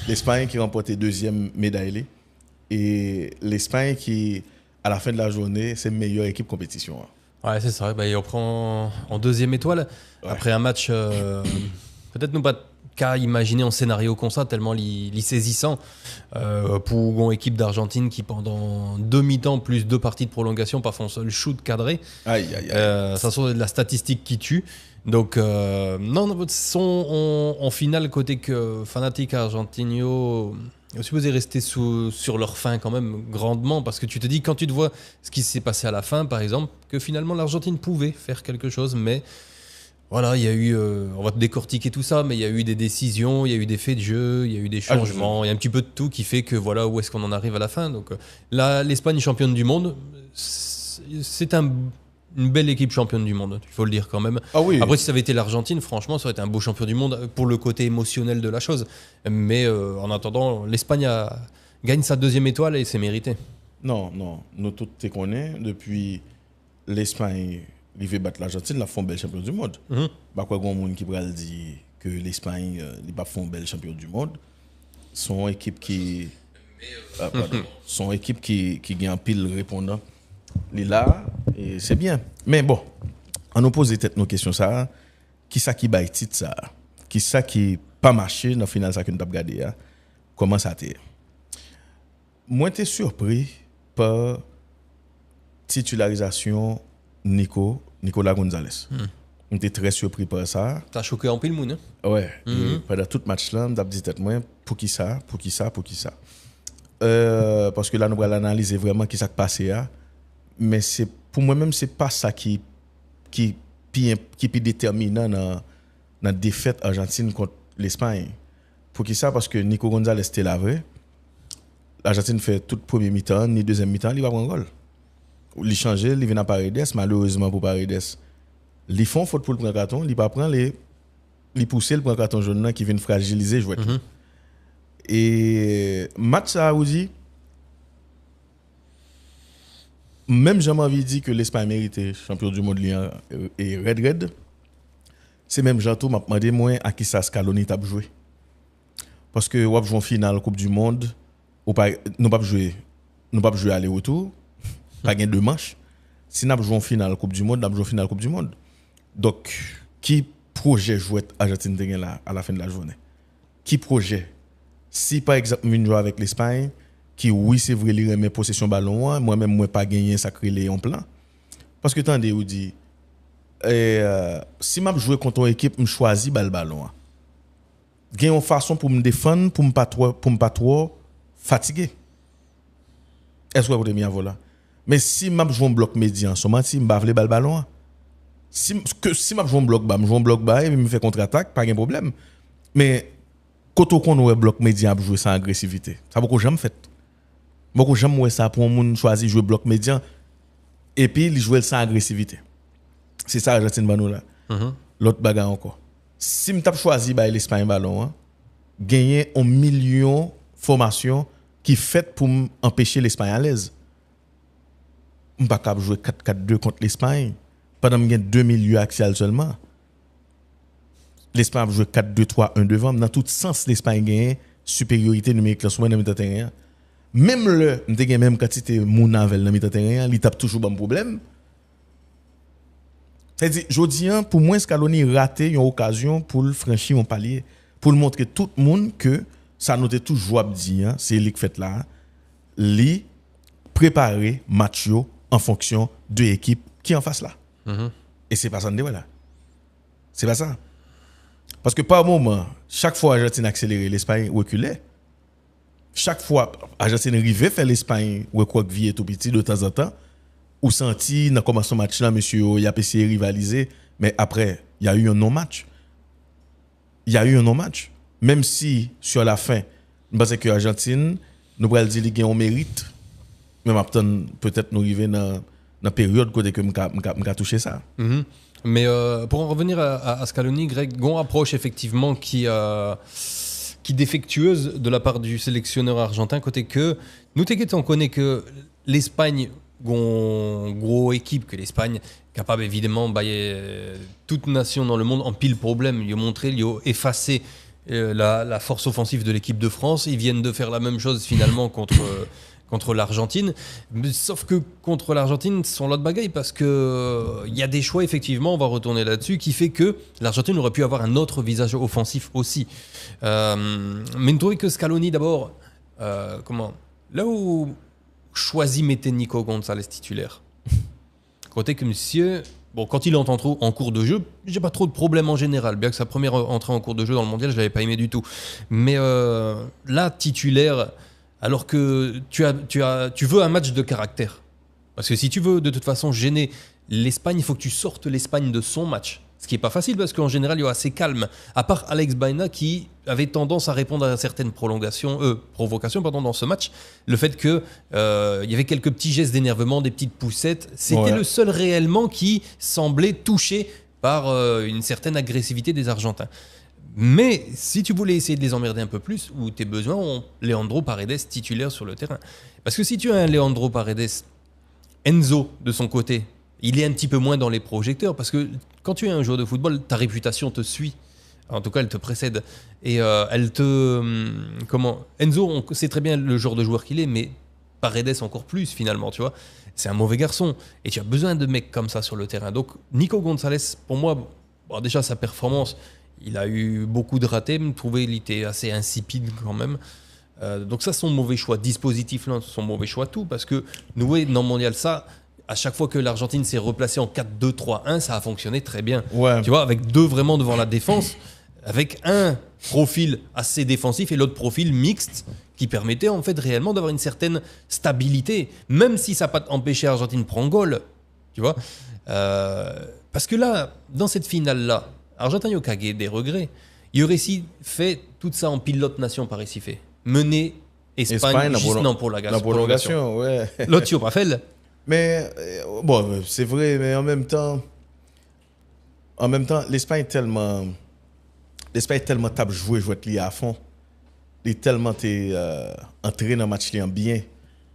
L'Espagne qui remportait deuxième médaille. Et l'Espagne qui, à la fin de la journée, c'est meilleure équipe compétition. Ouais, c'est ça. Bah, on prend en deuxième étoile. Ouais. Après un match, peut-être nous pas qu'à imaginer en scénario comme ça, tellement li saisissant. Pour une équipe d'Argentine qui, pendant 2 mi-temps plus 2 parties de prolongation, pas fait un seul shoot cadré. Aïe, aïe, aïe. Ça sont de la statistique qui tue. Donc, non, en finale, côté que Fanatic Argentinho est supposé rester sur leur fin quand même grandement, parce que tu te dis, quand tu te vois ce qui s'est passé à la fin, par exemple, que finalement l'Argentine pouvait faire quelque chose, mais voilà, il y a eu, on va te décortiquer tout ça, mais il y a eu des décisions, il y a eu des faits de jeu, il y a eu des changements, il y a un petit peu de tout qui fait que voilà où est-ce qu'on en arrive à la fin. Donc là, l'Espagne championne du monde, c'est une belle équipe championne du monde, il faut le dire quand même. Ah oui. Après, si ça avait été l'Argentine, franchement, ça aurait été un beau champion du monde pour le côté émotionnel de la chose. Mais en attendant, l'Espagne gagne sa deuxième étoile et c'est mérité. Non, nous tous te connaissons depuis l'Espagne. Il veut battre l'Argentine, la font belle champion du monde. Bah quoi, grand monde qui pourrait dire que l'Espagne, ils pas font belle champion du monde. Son équipe qui, son équipe qui gagne pile répondant, il est là et c'est bien. Mais bon, on nous pose peut-être nos questions ça. Qui ça qui baille titre ça? Qui ça qui pas marché dans la finale ça que nous avons regardé? Comment ça t'est? Moi, t'es surpris par titularisation Nicolas Gonzalez. J'étais très surpris par ça. T'as choqué en pile moun, hein? Ouais. Pendant tout match là, j'ai dit tête moi pour qui ça. Parce que là nous allons analyser vraiment qui ça qui passé là. Mais c'est pour moi-même c'est pas ça qui est déterminant dans la défaite argentine contre l'Espagne. Pour qui ça? Parce que Nico Gonzalez était là vrai. L'Argentine fait toute première mi-temps, ni deuxième mi-temps, il va prendre un goal. Il change, il vient à Paredes, malheureusement pour Paredes. Ils font faute pour le prendre carton, il pas prendre les pousser le prendre carton jaune qui vient fragiliser jouet. Et match ça a dit même jamais envie dit que l'Espagne méritait champion du monde et red. C'est même Janto m'a demandé moi à qui ça Scaloni t'a joué. Parce que on joue en finale Coupe du monde, nous pas jouer aller-retour. Pas gain 2 manches. Si nous jouons en finale Coupe du monde, nous jouons en finale Coupe du monde. Donc, qui projet jouer Argentine là à la fin de la journée? Qui projet? Si par exemple, nous jouons avec l'Espagne, qui oui, c'est vrai, il remet possession ballon, moi-même, moi pas gagné, ça crée les en plan. Parce que attendez, vous dit, si je joue contre une équipe, je choisis le ballon. J'ai une façon pour me défendre, pour me pas trop fatigué. Est-ce que vous avez mis à voilà? Mais si je joue un bloc médian, si je ne veux pas le ballon, si je joue un bloc bas, et je me fais contre-attaque, pas de problème. Mais quand on a un bloc médian, je joue sans agressivité. Ça beaucoup jamais fait. Beaucoup jamais ça pour un monde choisir jouer bloc médian et puis il joue sans agressivité. C'est ça Argentine banou là. L'autre bagarre encore. Si je choisi l'Espagne ballon, gagner 1 million formation qui fait pour empêcher l'Espagne à l'aise. Je ne peux pas jouer 4-4-2 contre l'Espagne pendant que j'ai 2 milieux axiales seulement. L'Espagne a joué 4-2-3-1 devant. Dans tout sens, l'Espagne gagne supériorité numérique dans le milieu terrain. Même le, nous avons même quantité Mounavel dans le milieu terrain, il tape toujours bon problème. C'est-à-dire, je dis, pour moi, Scaloni a raté une occasion pour franchir un palier, pour montrer tout le monde que ça nous est toujours dit, c'est lui qui fait là, lui préparer match en fonction de l'équipe qui est en face là. Et c'est pas ça là. C'est pas ça. Parce que par moment, chaque fois Argentine accéléré, l'Espagne reculait. Chaque fois Argentine arrivait faire l'Espagne recroqueviller tout petit de temps en temps, ou senti dans commencement match là monsieur il a essayé de rivaliser, mais après il y a eu un non-match. Même si sur la fin, je pense que l'Argentine nous va dire qu'il y a un mérite. Même après peut-être nous arriver dans la période côté que m'ka touché ça. Mais pour en revenir à Scaloni, Greg, Gon approche effectivement qui défectueuse de la part du sélectionneur argentin, côté que nous on connaît que l'Espagne gros équipe, que l'Espagne capable évidemment toute nation dans le monde en pile problème, il a montré, il a effacé la force offensive de l'équipe de France. Ils viennent de faire la même chose finalement contre l'Argentine. Sauf que contre l'Argentine, c'est l'autre bagaille parce que il y a des choix, effectivement, on va retourner là-dessus, qui fait que l'Argentine aurait pu avoir un autre visage offensif aussi. Mais je trouvais que Scaloni, d'abord, là où choisi mettait Nico González titulaire, côté que monsieur... Bon, quand il entre en cours de jeu, j'ai pas trop de problème en général. Bien que sa première entrée en cours de jeu dans le mondial, je l'avais pas aimé du tout. Mais là, titulaire, alors que tu veux un match de caractère. Parce que si tu veux de toute façon gêner l'Espagne, il faut que tu sortes l'Espagne de son match. Ce qui n'est pas facile parce qu'en général, il est assez calme. À part Alex Baena qui avait tendance à répondre à certaines provocations dans ce match. Le fait qu'il y avait quelques petits gestes d'énervement, des petites poussettes, c'était le seul réellement qui semblait touché par une certaine agressivité des Argentins. Mais si tu voulais essayer de les emmerder un peu plus, ou tes besoins ont Leandro Paredes titulaire sur le terrain. Parce que si tu as un Leandro Paredes, Enzo de son côté, il est un petit peu moins dans les projecteurs parce que quand tu es un joueur de football, ta réputation te suit. En tout cas, elle te précède. Et elle te... Enzo, on sait très bien le genre de joueur qu'il est, mais Paredes encore plus finalement, tu vois. C'est un mauvais garçon. Et tu as besoin de mecs comme ça sur le terrain. Donc, Nico González, pour moi, déjà sa performance, il a eu beaucoup de ratés. Je trouvais qu'il était assez insipide quand même. Donc ça, son mauvais choix. Dispositif, là, son mauvais choix, tout. Parce que nous, dans le mondial, ça... À chaque fois que l'Argentine s'est replacée en 4-2-3-1, ça a fonctionné très bien. Ouais. Tu vois, avec deux vraiment devant la défense, avec un profil assez défensif et l'autre profil mixte qui permettait en fait réellement d'avoir une certaine stabilité, même si ça n'a pas empêché l'Argentine de prendre goal. Tu vois, parce que là, dans cette finale-là, Argentin Yokage, des regrets. Il aurait si fait tout ça en pilote nation par ici fait. Mener Espagne juste non pour la prolongation. Ouais. L'autre, tu pas fait. Mais bon, c'est vrai, mais en même temps, l'Espagne est tellement tape jouer lié à fond. Il est tellement entré dans le match lié bien.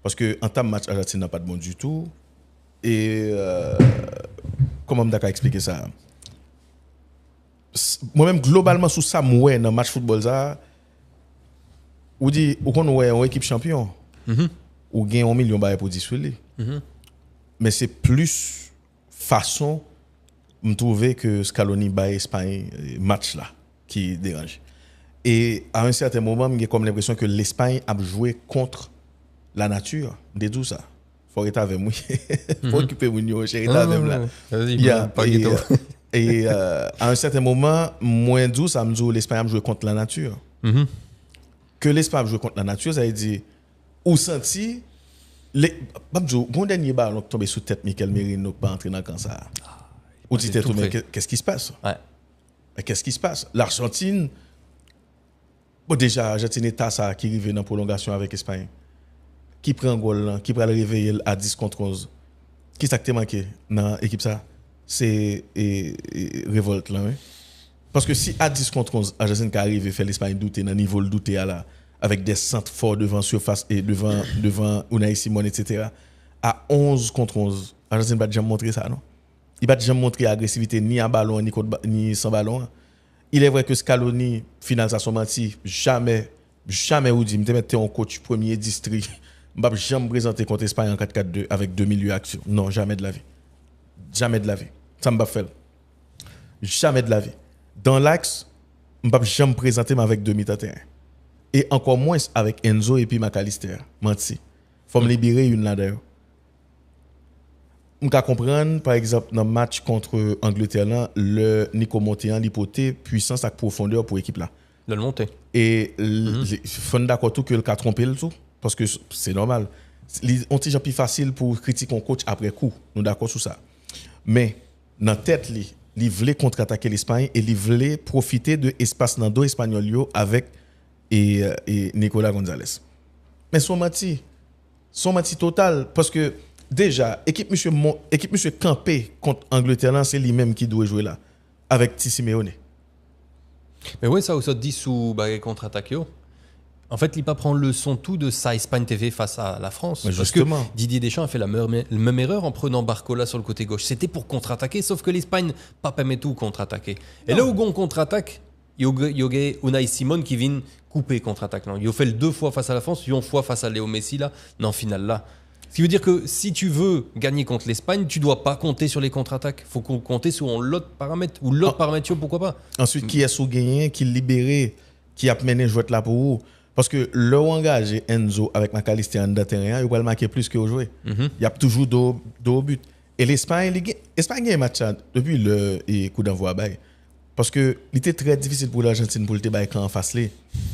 Parce que en termes de match, l'Argentine n'a pas de bon du tout. Et comment je expliquer ça? Moi-même, globalement, sous ça, moi, dans le match football, ça, ou dit, ou qu'on a une équipe champion, ou gagne 1 million pour 10 sur lui. Mais c'est plus façon de trouver que Scaloni bat Espagne match là qui dérange. Et à un certain moment, j'ai comme l'impression que l'Espagne a joué contre la nature. C'est tout ça. Faut être avec moi. Faut occuper mon chéri avec là. Et à un certain moment, moins doux, ça me dit l'Espagne a joué contre la nature. Que l'Espagne a joué contre la nature, ça veut dire ou senti mon dernier ballon tombé sous tête Michael Merino pas entrer dans le camp ça. Ou dit tout mais qu'est-ce qui se passe? Ouais. Qu'est-ce qui se passe? L'Argentine déjà Argentine état ça qui arrive dans prolongation avec Espagne. Qui prend goal là, qui prend le réveiller à 10 contre 11. Qui ça qui t'a manqué dans l'équipe ça? C'est révolte là, oui. Parce que si à 10 contre 11 Argentine qui arrive et fait l'Espagne douter dans niveau le douter là avec des centres forts devant surface et devant Unai Simon, etc. À 11 contre 11, l'Argentine ne va jamais montrer ça, non? Il ne va jamais montrer l'agressivité ni à ballon, ni sans ballon. Il est vrai que Scaloni, final, ça son menti. Jamais, ou dit, je mettais en coach premier district. Je ne vais jamais présenter contre l'Espagne en 4-4-2 avec 2 milieux actions. Non, jamais de la vie. Jamais de la vie. Ça ne va pas faire. Jamais de la vie. Dans l'axe, je ne vais jamais présenter avec 2 mi-terrain. Et encore moins avec Enzo et puis McAllister. Menti. Faut me libérer une là-dedans. On peut comprendre, par exemple, dans le match contre Angleterre, le Nico Montéan, l'hypothèse, puissance et profondeur pour l'équipe là. De le monter. Et il faut d'accord tout que le cas trompé le tout. Parce que c'est normal. On est plus facile pour critiquer un coach après coup. Nous d'accord sur ça. Mais dans la tête, il voulait contre-attaquer l'Espagne et il voulait profiter de l'espace dans deux Espagnols avec et Nicolas González. Mais son menti total parce que déjà équipe monsieur campé contre Angleterre c'est lui-même qui doit jouer là avec Simeone. Mais ouais, ça aussi dit sous contre-attaque. En fait, il pas prendre le son tout de sa Espagne TV face à la France. Mais parce que Didier Deschamps a fait la même erreur en prenant Barcola sur le côté gauche. C'était pour contre-attaquer, sauf que l'Espagne pas permet tout contre-attaquer. Et là où on contre-attaque, il y a Unai Simon qui vient couper contre-attaque. Il a fait le 2 fois face à la France, une fois face à Léo Messi, là, dans le finale, là. Ce qui veut dire que si tu veux gagner contre l'Espagne, tu dois pas compter sur les contre-attaques. Il faut compter sur l'autre paramètre. Ou l'autre paramètre, pourquoi pas. Ensuite, qui est sous gagné, qui libéré, qui a mené jouer là pour vous. Parce que le engagé Enzo avec McAllister en terrain, il va le marquer plus que au jouer. Il y a toujours deux buts. Et l'Espagne a un match depuis le coup d'envoi. Parce que il était très difficile pour l'Argentine pour le débat en face.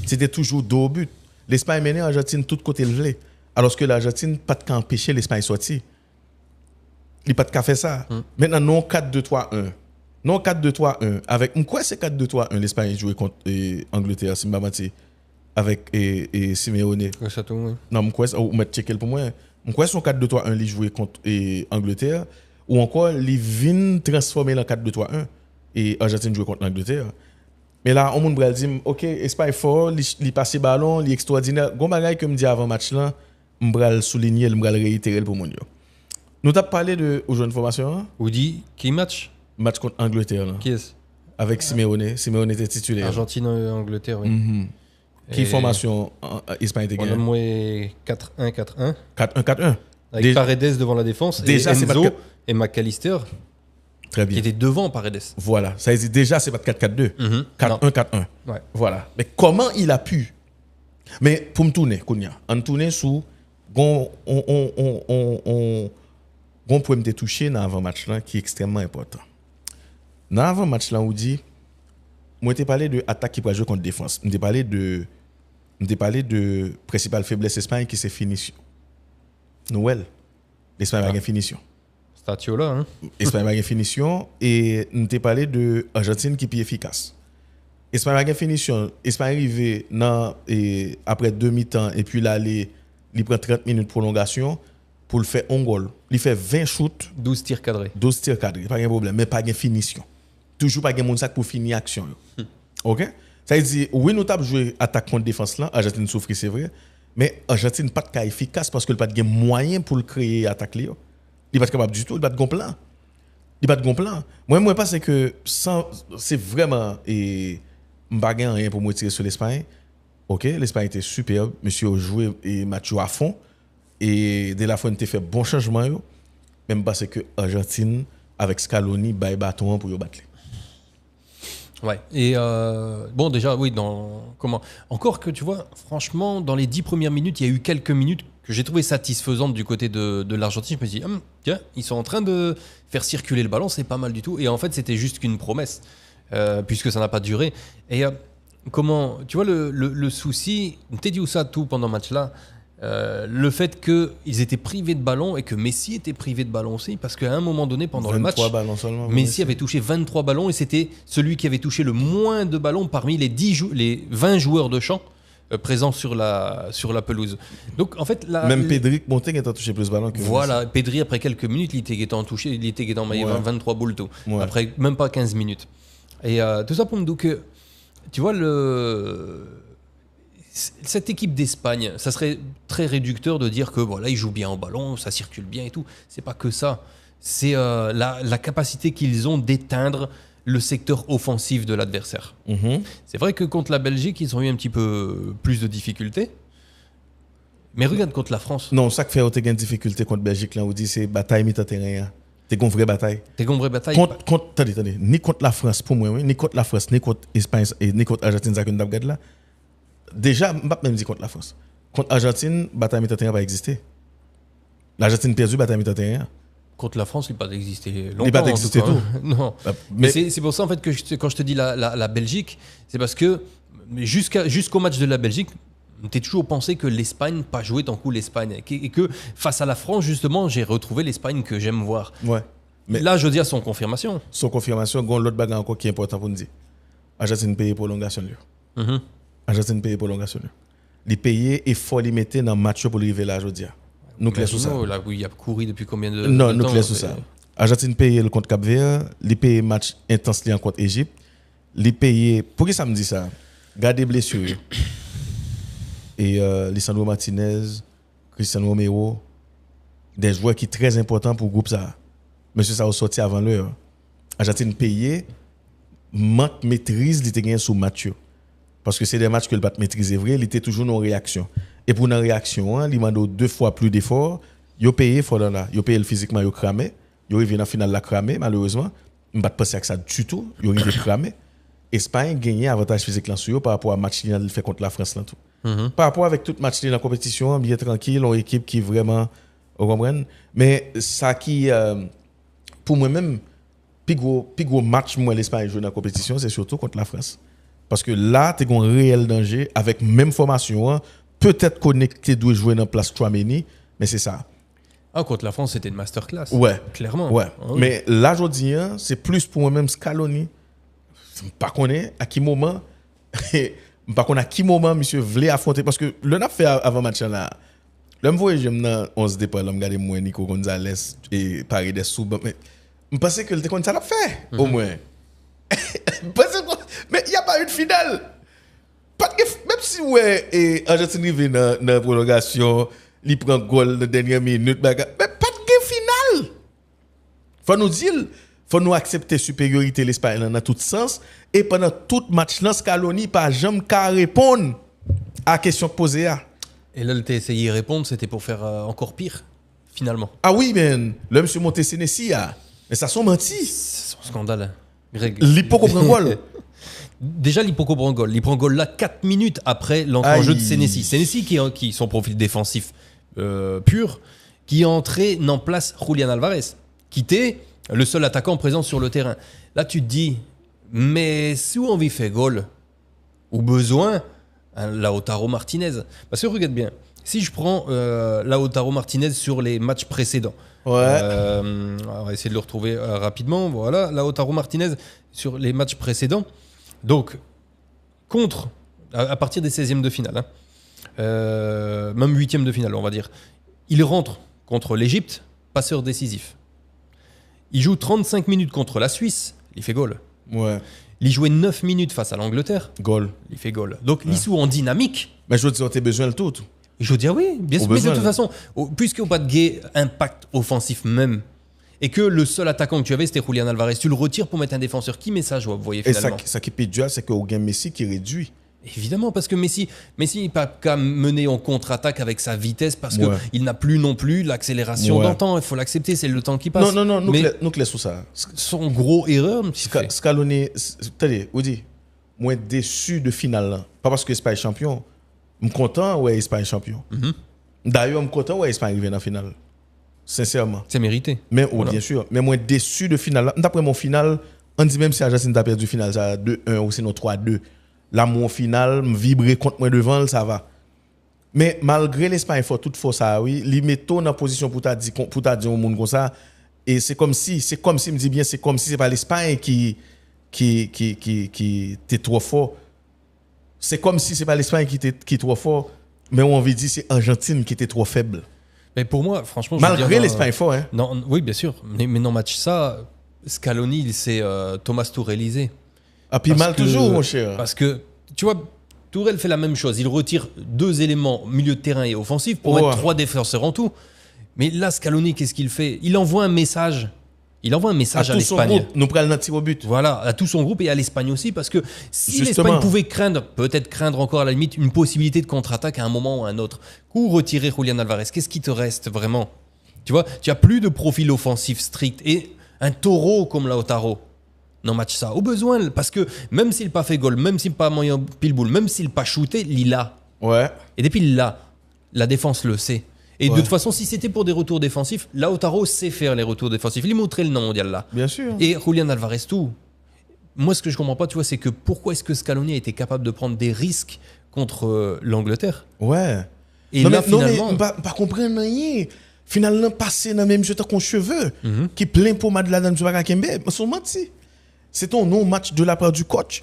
C'était toujours deux buts. L'Espagne menait l'Argentine tout côté le volet. Alors que l'Argentine pas de empêcher l'Espagne sortir. Il pas de faire ça. Maintenant non 4-2-3-1. Non 4-2-3-1 avec quoi c'est 4-2-3-1 l'Espagne jouait contre Angleterre si m'a menti avec Simeone. Oui. Non quoi ou mettre checker pour moi. Quoi son 4-2-3-1 il jouait contre Angleterre ou encore il vient transformer en 4-2-3-1 et Argentine jouait contre l'Angleterre. Mais là on monde dire OK, Espagne fort, il passe ballon, il extraordinaire. Gon bagay que me dit avant match là, m'bral souligner, m'bral réitérer pour mon yo. Nous t'a parlé de aujourd'hui information. Ou dit qui match contre Angleterre là. Qui est-ce? Avec Simeone, Simeone était titulaire. Argentine Angleterre, oui. Qui formation Espagne était gagnée? On a moins 4-1 4-1. 4-1. Avec Paredes devant la défense déjà, et Enzo et McAllister. Très bien. Qui était devant Paredes. Voilà, ça dit déjà c'est pas 4-4-2. 4-1-4-1. Ouais. Voilà. Mais comment il a pu? Mais pour me tourner, Kounia, on tourne sous on peut me toucher dans avant match là qui est extrêmement important. Dans avant match là on dit moi t'ai parlé de attaque qui peut jouer contre défense. On t'ai parlé de principale faiblesse Espagne qui c'est finition. Noël. L'Espagne a une finition. Statio là hein. Espagne a une finition et on t'ai parlé de Argentine qui est efficace. Espagne a une finition, Espagne arrivé après 2 mi-temps et puis là il prend 30 minutes de prolongation pour le faire un goal. Il fait 20 shoots, 12 tirs cadrés. 12 tirs cadrés, pas de problème, mais pas de finition. Toujours pas de monde pour finir l'action. OK? Ça veut dire oui nous avons joué attaque contre défense là, Argentine souffre c'est vrai, mais Argentine pas de cas efficace parce que pas de moyen pour le créer attaque là. Il pas capable du tout, il pas de bon plan. Il pas de bon plan. Moi je pense que c'est vraiment m'bagay rien pour me tirer sur l'Espagne. OK, l'Espagne était superbe, monsieur a joué et match à fond et dès la fin il a fait bon changement yo. Même parce que Argentine avec Scaloni bail bâton pour yo battre. Ouais. Et bon déjà oui encore que tu vois franchement dans les 10 premières minutes, il y a eu quelques minutes que j'ai trouvé satisfaisantes du côté de l'Argentine. Je me suis dit tiens, ils sont en train de faire circuler le ballon, c'est pas mal du tout et en fait, c'était juste qu'une promesse. Puisque ça n'a pas duré. Et tu vois le souci, t'es dit où ça tout pendant le match là, le fait qu'ils étaient privés de ballon et que Messi était privé de ballon aussi, parce qu'à un moment donné pendant le match, Messi avait touché 23 ballons et c'était celui qui avait touché le moins de ballons parmi les 20 joueurs de champ présents sur la pelouse. Donc en fait même Pedri Monté qui a touché plus de ballons que voilà, Messi. Pedri après quelques minutes, il était touché, il était maillé 23 boules tout. Ouais. Après même pas 15 minutes. Et tout ça pour me dire que, tu vois, cette équipe d'Espagne, ça serait très réducteur de dire que voilà, ils jouent bien au ballon, ça circule bien et tout. C'est pas que ça. C'est la capacité qu'ils ont d'éteindre le secteur offensif de l'adversaire. C'est vrai que contre la Belgique, ils ont eu un petit peu plus de difficultés. Mais regarde contre la France. Non, ça qui fait autant de difficultés contre la Belgique, là, on dit c'est bataille mi-terrain. T'es une vraie bataille. Attendez, ni contre la France, pour moi, ni contre la France, ni contre l'Espagne, ni contre l'Argentine, ça que nous avons là. Déjà, je ne vais pas même dire contre la France. Contre l'Argentine, bataille mi-terrain va exister. L'Argentine perdue, bataille mi-terrain. Contre la France, il n'a pas existé longtemps. Il n'a pas existé tout. Non. Mais c'est pour ça, en fait, que quand je te dis la Belgique, c'est parce que jusqu'au match de la Belgique, t'es toujours pensé que l'Espagne pas joué tant coup l'Espagne et que face à la France justement j'ai retrouvé l'Espagne que j'aime voir. Ouais. Mais là je veux dire son confirmation. Son confirmation, l'autre bagarre encore qui est important pour nous dire. Argentine paye prolongation lui. Argentine paye prolongation lui. Les payer et faut les mettre dans match pour arriver là aujourd'hui. Nous clair sur ça. Là où il a couru depuis combien de non, temps. nous clair sur ça. Argentine paye le contre Cap-Vert, les payer match intense en contre Égypte, les payer pour qui ça me dit ça. Garder blessure. Et Lisandro Martinez, Cristiano Romero, des joueurs qui sont très importants pour le groupe ça. Monsieur ça a sorti avant l'heure. Argentine payé manque maîtrise, il était gagné sous match. Parce que c'est des matchs que le bat maîtriser vrai, il était toujours en réaction. Et pour une réaction, il m'a donné 2 fois plus d'efforts. Yo payé fort là, yo payé physiquement, yo cramé, yo arrivé en finale la cramé malheureusement. On pas penser à ça du tout, yo arrivé cramé. Espagne gagné avantage physique là sur par rapport à match qu'il fait contre la France là tout. Par rapport avec tout match dans la compétition, bien tranquille, une équipe qui vraiment vous comprenez, mais ça qui pour moi-même plus gros match moi l'Espagne joue dans la compétition, c'est surtout contre la France. Parce que là, tu as un réel danger avec même formation, peut-être connecté doit jouer dans place Chouameni, mais c'est ça. Ah, contre la France, c'était une masterclass. Ouais. Clairement. Ouais. Ah oui. Mais là, je dis, c'est plus pour moi-même Scaloni. Je ne sais pas à qui moment, par contre, à qui moment, monsieur, voulait affronter. Parce que le n'a fait avant match là. Là, je vois, j'aime dans 11 départ, là, je regarde moi, Nico Gonzalez et Paredes sous. Mais je pensais que le comme ça l'a fait, au moins. Mais il n'y a pas eu de finale. Même si ouais, et Argentine arrive dans la prolongation, il prend goal dans la dernière minute, mais pas de finale. Faut nous dire, faut nous accepter supériorité l'Espagne dans tout sens. Et pendant tout match, Scaloni pas jamais qu'à répondre à la question posée. Et là, tu as essayé de répondre, c'était pour faire encore pire, finalement. Ah oui, mais le monsieur Montessenesi, mais ça sont menti. C'est son scandale, hein. Greg. L'hypo comprend goal. Déjà, l'Hypoco prend goal. Il prend goal là 4 minutes après l'entrée en jeu de Senesi. Senesi qui son profil défensif pur, qui est entré en place Julián Álvarez, qui était le seul attaquant présent sur le terrain. Là, tu te dis, mais si on vit fait goal, ou besoin, Lautaro Martinez. Parce que regarde bien, si je prends Lautaro Martinez sur les matchs précédents, Ouais. on va essayer de le retrouver rapidement. Voilà, Lautaro Martinez sur les matchs précédents. Donc, à partir des 16e de finale, même 8e de finale, on va dire, il rentre contre l'Égypte, passeur décisif. Il joue 35 minutes contre la Suisse, il fait goal. Ouais. Il jouait 9 minutes face à l'Angleterre, Goal. il fait goal. Donc, l'issue en dynamique. Mais je veux dire, tu as besoin de tout. Je veux dire oui, bien sûr, mais de besoin, toute là. façon, puisqu'il n'y a pas de gay impact offensif même, et que le seul attaquant que tu avais, c'était Julián Álvarez, tu le retires pour mettre un défenseur. Qui met ça, vous voyez, Et finalement. ça qui pète duel, c'est qu'au gain Messi qui réduit. Évidemment, parce que Messi n'est pas qu'à mener en contre-attaque avec sa vitesse, parce Ouais. qu'il n'a plus non plus l'accélération Ouais. d'antan. Il faut l'accepter, c'est le temps qui passe. Non, nous Mais laissons ça. son gros erreur, Scaloni, attendez, vous dites, moi déçu de finale là. Pas parce que Espagne est champion. Je suis content, ouais, Espagne est champion. D'ailleurs, je suis content, ouais, Espagne arrive en finale. Sincèrement. c'est mérité. Mais, Voilà. bien sûr. Mais moi déçu de finale là. D'après mon final, on dit même si Argentine a perdu finale, ça 2-1 ou sinon 3-2. Là, mon final, me vibrer contre moi devant, ça va. Mais malgré l'Espagne, il faut toutefois ça, oui. Li metto dans position pour t'a dire au monde comme ça. Et c'est comme si, me dit bien, c'est comme si c'est pas l'Espagne qui était trop fort. C'est comme si c'est pas l'Espagne qui est trop fort, mais on veut dire c'est Argentine qui était trop faible. Mais pour moi, franchement, je veux Malgré dire, l'Espagne fort, hein. Non, oui, bien sûr. Mais non, match ça, Scaloni, c'est Thomas Tuchelisé. Ah, puis Parce mal que- toujours, mon cher. Parce que, tu vois, Tourelle fait la même chose. Il retire 2 éléments, milieu de terrain et offensif, pour Ouais. mettre 3 défenseurs en tout. Mais là, Scaloni, qu'est-ce qu'il fait? Il envoie un message. Il envoie un À message à tout son l'Espagne. groupe, nous prenons notre tir au but. Voilà, à tout son groupe et à l'Espagne aussi, parce que si Justement. l'Espagne pouvait peut-être craindre encore à la limite, une possibilité de contre-attaque à un moment ou à un autre, ou retirer Julián Álvarez, qu'est-ce qui te reste vraiment? Tu vois, tu n'as plus de profil offensif strict. Et un taureau comme Lautaro, non match ça, au besoin, parce que même s'il n'a pas fait goal, même s'il n'a pas moyen pile boule, même s'il n'a pas shooté, il l'a. Ouais. Et depuis il l'a, la défense le sait. Et de Ouais. toute façon, si c'était pour des retours défensifs, Lautaro sait faire les retours défensifs. Il est montré le nom mondial là. Bien sûr. Et Julián Álvarez, tout. Moi, ce que je comprends pas, tu vois, c'est que pourquoi est-ce que Scaloni a été capable de prendre des risques contre l'Angleterre? Ouais. Et non, là, mais, non, finalement, mais pas comprendre rien. Finalement, passer dans le même jeu qu'on cheveux, qui plein pour Madeleine de Mbaka Kembe, mais sont menti. C'est ton non-match de la part du coach.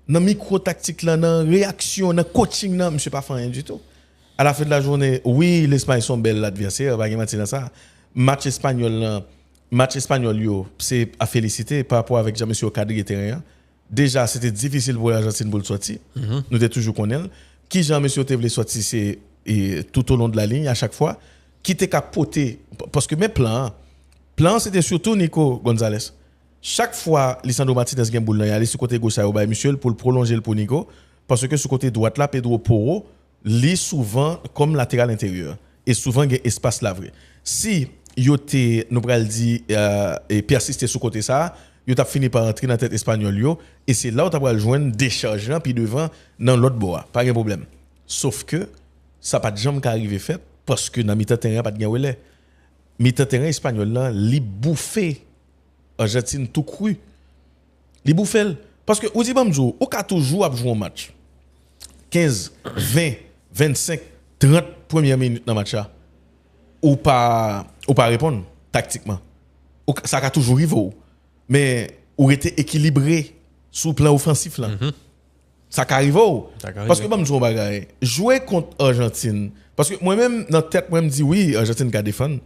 Dans micro-tactique, là, dans réaction, dans coaching, là, monsieur pas fait rien du tout. À la fin de la journée, oui, l'Espagne sont belles l'adversaire, pas de dans ça. Match espagnol, là, yo, c'est à féliciter par rapport avec Jean-Monsieur Cadre terrain. Déjà, c'était difficile pour l'Argentine pour le sortir. Nous étions toujours connaître. Qui Jean-Monsieur te voulait sortir, c'est tout au long de la ligne, à chaque fois. Qui était capoté. Parce que mes plans, c'était surtout Nico Gonzalez. chaque fois Lisandro Martinez gagne boule là, il aller sur côté gauche ça monsieur pour le prolonger le pour Nico parce que sur côté droite là Pedro Porro lit souvent comme latéral intérieur et souvent il y a espace là vrai. Si yo te nous pral dit et persister sur côté ça, yo t'a fini par entrer dans tête espagnol yo et c'est là où tu vas joindre déchargeant puis devant dans l'autre bois, pas de problème. Sauf que ça pas de jambe qui arrivé fait parce que dans mi-temps terrain pas de gain relais. Mi-temps terrain espagnol là, li bouffé Argentine tout cru. Li bouffé parce que ou dit bamjo, ou ka toujours à jouer un match. 15, 20, 25, 30 premières minutes dans match là. Ou pas répondre tactiquement. Ça a toujours arrivé mais ou été équilibré sous plan offensif là. Ça arrive parce que bon me bagaille jouer contre Argentine parce que moi-même dans tête moi me dit oui Argentine va défendre.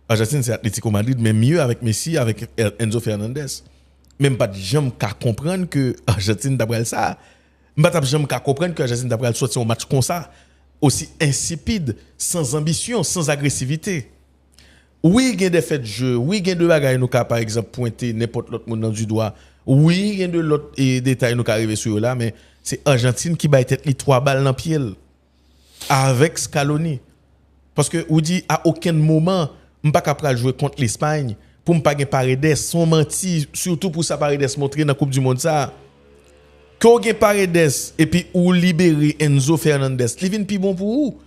Argentine c'est Atlético Madrid mais mieux avec Messi avec Enzo Fernandez. Même pas de jambe qu'à comprendre que Argentine d'après ça. Pas de jambe qu'à comprendre que Argentine d'après sortir un match comme ça aussi insipide, sans ambition, sans agressivité. Oui, il y a des faits de jeu, oui, il y a de bagages nous par exemple pointer n'importe l'autre monde dans du doigt. Oui, il y a de l'autre détails nous arriver sur là mais c'est Argentine qui bat tête les 3 balles dans pied avec Scaloni. Parce que ou dit à aucun moment on pas capable jouer contre l'Espagne pour pas gagner Paredes, son menti surtout pour ça Paredes montrer dans la Coupe du monde ça. Quand on Paredes et puis ou libérer Enzo Fernandez, il vient plus bon pour vous.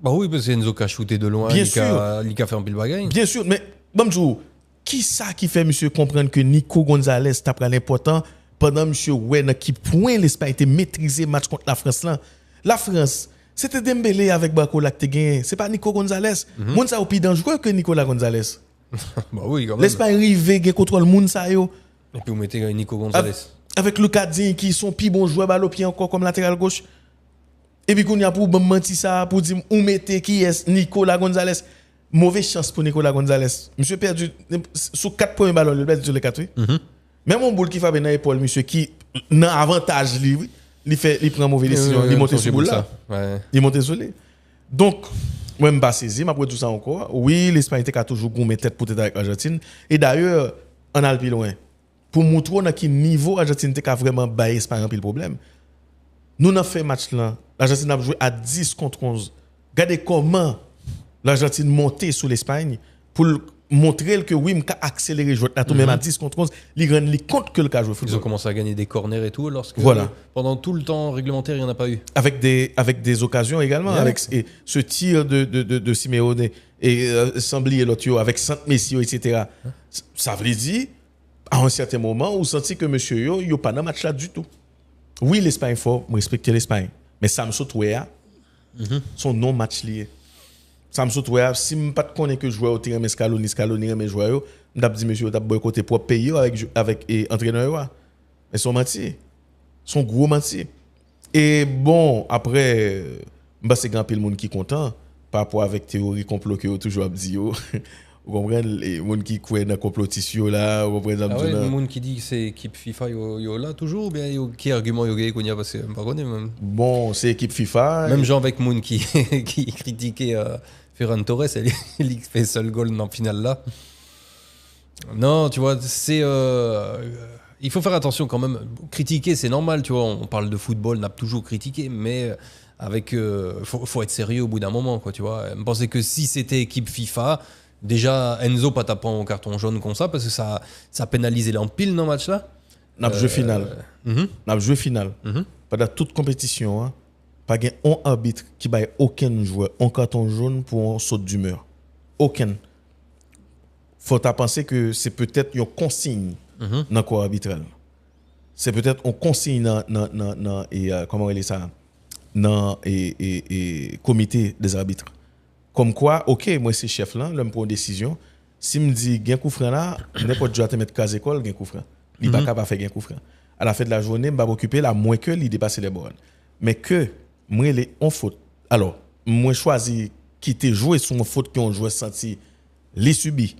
Bah oui, parce que Enzo a shooté de loin, il a fait un pile bagaille. Bien sûr, mais bonjour, qui ça qui fait monsieur comprendre que Nico Gonzalez t'a pris l'important pendant monsieur ouais dans qui point l'Espagne était maîtrisé match contre la France là. La France, c'était Dembélé avec Barcola qui gagné, c'est pas Nico Gonzalez. Moun ça au plus dangereux que Nicolas Gonzalez. Bah oui, quand même. L'Espagne rivé gain contrôle moun ça yo. Et puis vous mettez Nico Gonzalez. Avec Lucas Digne qui sont plus bons joueurs balle au pied encore comme latéral gauche. Et puis qu'on y a pour mentir ça pour dire ou mettez qui est Nicolas Gonzalez. Mauvaise chance pour Nicolas Gonzalez. Monsieur perdu sur 4 premiers ballons, il perd sur les 4 oui. Même un boule qui fait dans l'épaule monsieur qui dans avantage lui, il prend mauvaise décision, il monte sur boule là. Ouais. Il monte sur lui. Donc moi me pas saisi, après tout ça encore. Oui, l'Espagne a toujours gommé tête pour tête avec l'Argentine et d'ailleurs on a le plus loin. Pour montrer dans quel niveau l'Argentine a vraiment baillé l'Espagne le problème. Nous avons fait match là, l'Argentine a joué à 10 contre 11. Regardez comment l'Argentine montait sur l'Espagne pour montrer que oui, m'a accéléré jouer là tout même à 10 contre 11, il rend compte que le cas joué football. Ils ont commencé à gagner des corners et tout lorsque voilà. Pendant tout le temps réglementaire, il n'y en a pas eu. Avec des occasions également avec ce tir de Simeone et Samblier l'autre avec Saint-Messi etc. Ça veut dire à un certain moment, on sentit que monsieur yo pas dans match là du tout. Oui, l'Espagne fort, je respecte l'Espagne, mais ça me saute son non match lié. Ça me saute si me pas connais que joueur au terrain Scaloni mes joueurs, m'd'a dit monsieur t'a boycotté pour payer avec entraîneur mais son menti. Son gros menti. Et bon, après c'est grand pile monde qui content par rapport avec théorie complot que toujours dit yo. Vous comprenez les gens qui croient dans la complotisation là, vous comprenez les gens qui disent que c'est équipe FIFA yo là toujours ou bien qui argument yo gagne qu'on y a passé pas connais même. Bon, c'est équipe FIFA. Même gens avec moun qui critiquait Ferran Torres, il fait seul goal dans la finale là. Non, tu vois, c'est il faut faire attention quand même. Critiquer, c'est normal, tu vois, on parle de football, on a toujours critiqué mais avec faut être sérieux au bout d'un moment quoi, tu vois. Je pensais que si c'était équipe FIFA, déjà, Enzo pas tapant au carton jaune comme ça parce que ça pénalisait en pile dans le match là. N'a joué final. N'a joué final. Pendant toute compétition, hein, pas gain un arbitre qui baille aucun joueur en carton jaune pour un saut d'humeur. Aucun. Faut penser que c'est peut-être une consigne dans le corps arbitral. C'est peut-être une consigne dans comment on dit ça dans et comité des arbitres. Comme quoi, OK, moi c'est chef là, là me prend une décision. Si me dit gain coup franc là, n'importe joueur te mettre case école gain coup franc. Il pas capable faire gain coup franc. À la fin de la journée, m'a occuper là moins que il dépasse les bornes. Mais que moi les on faute. Alors, moi choisi quitter jouer sur une faute qu'on joueur senti les subi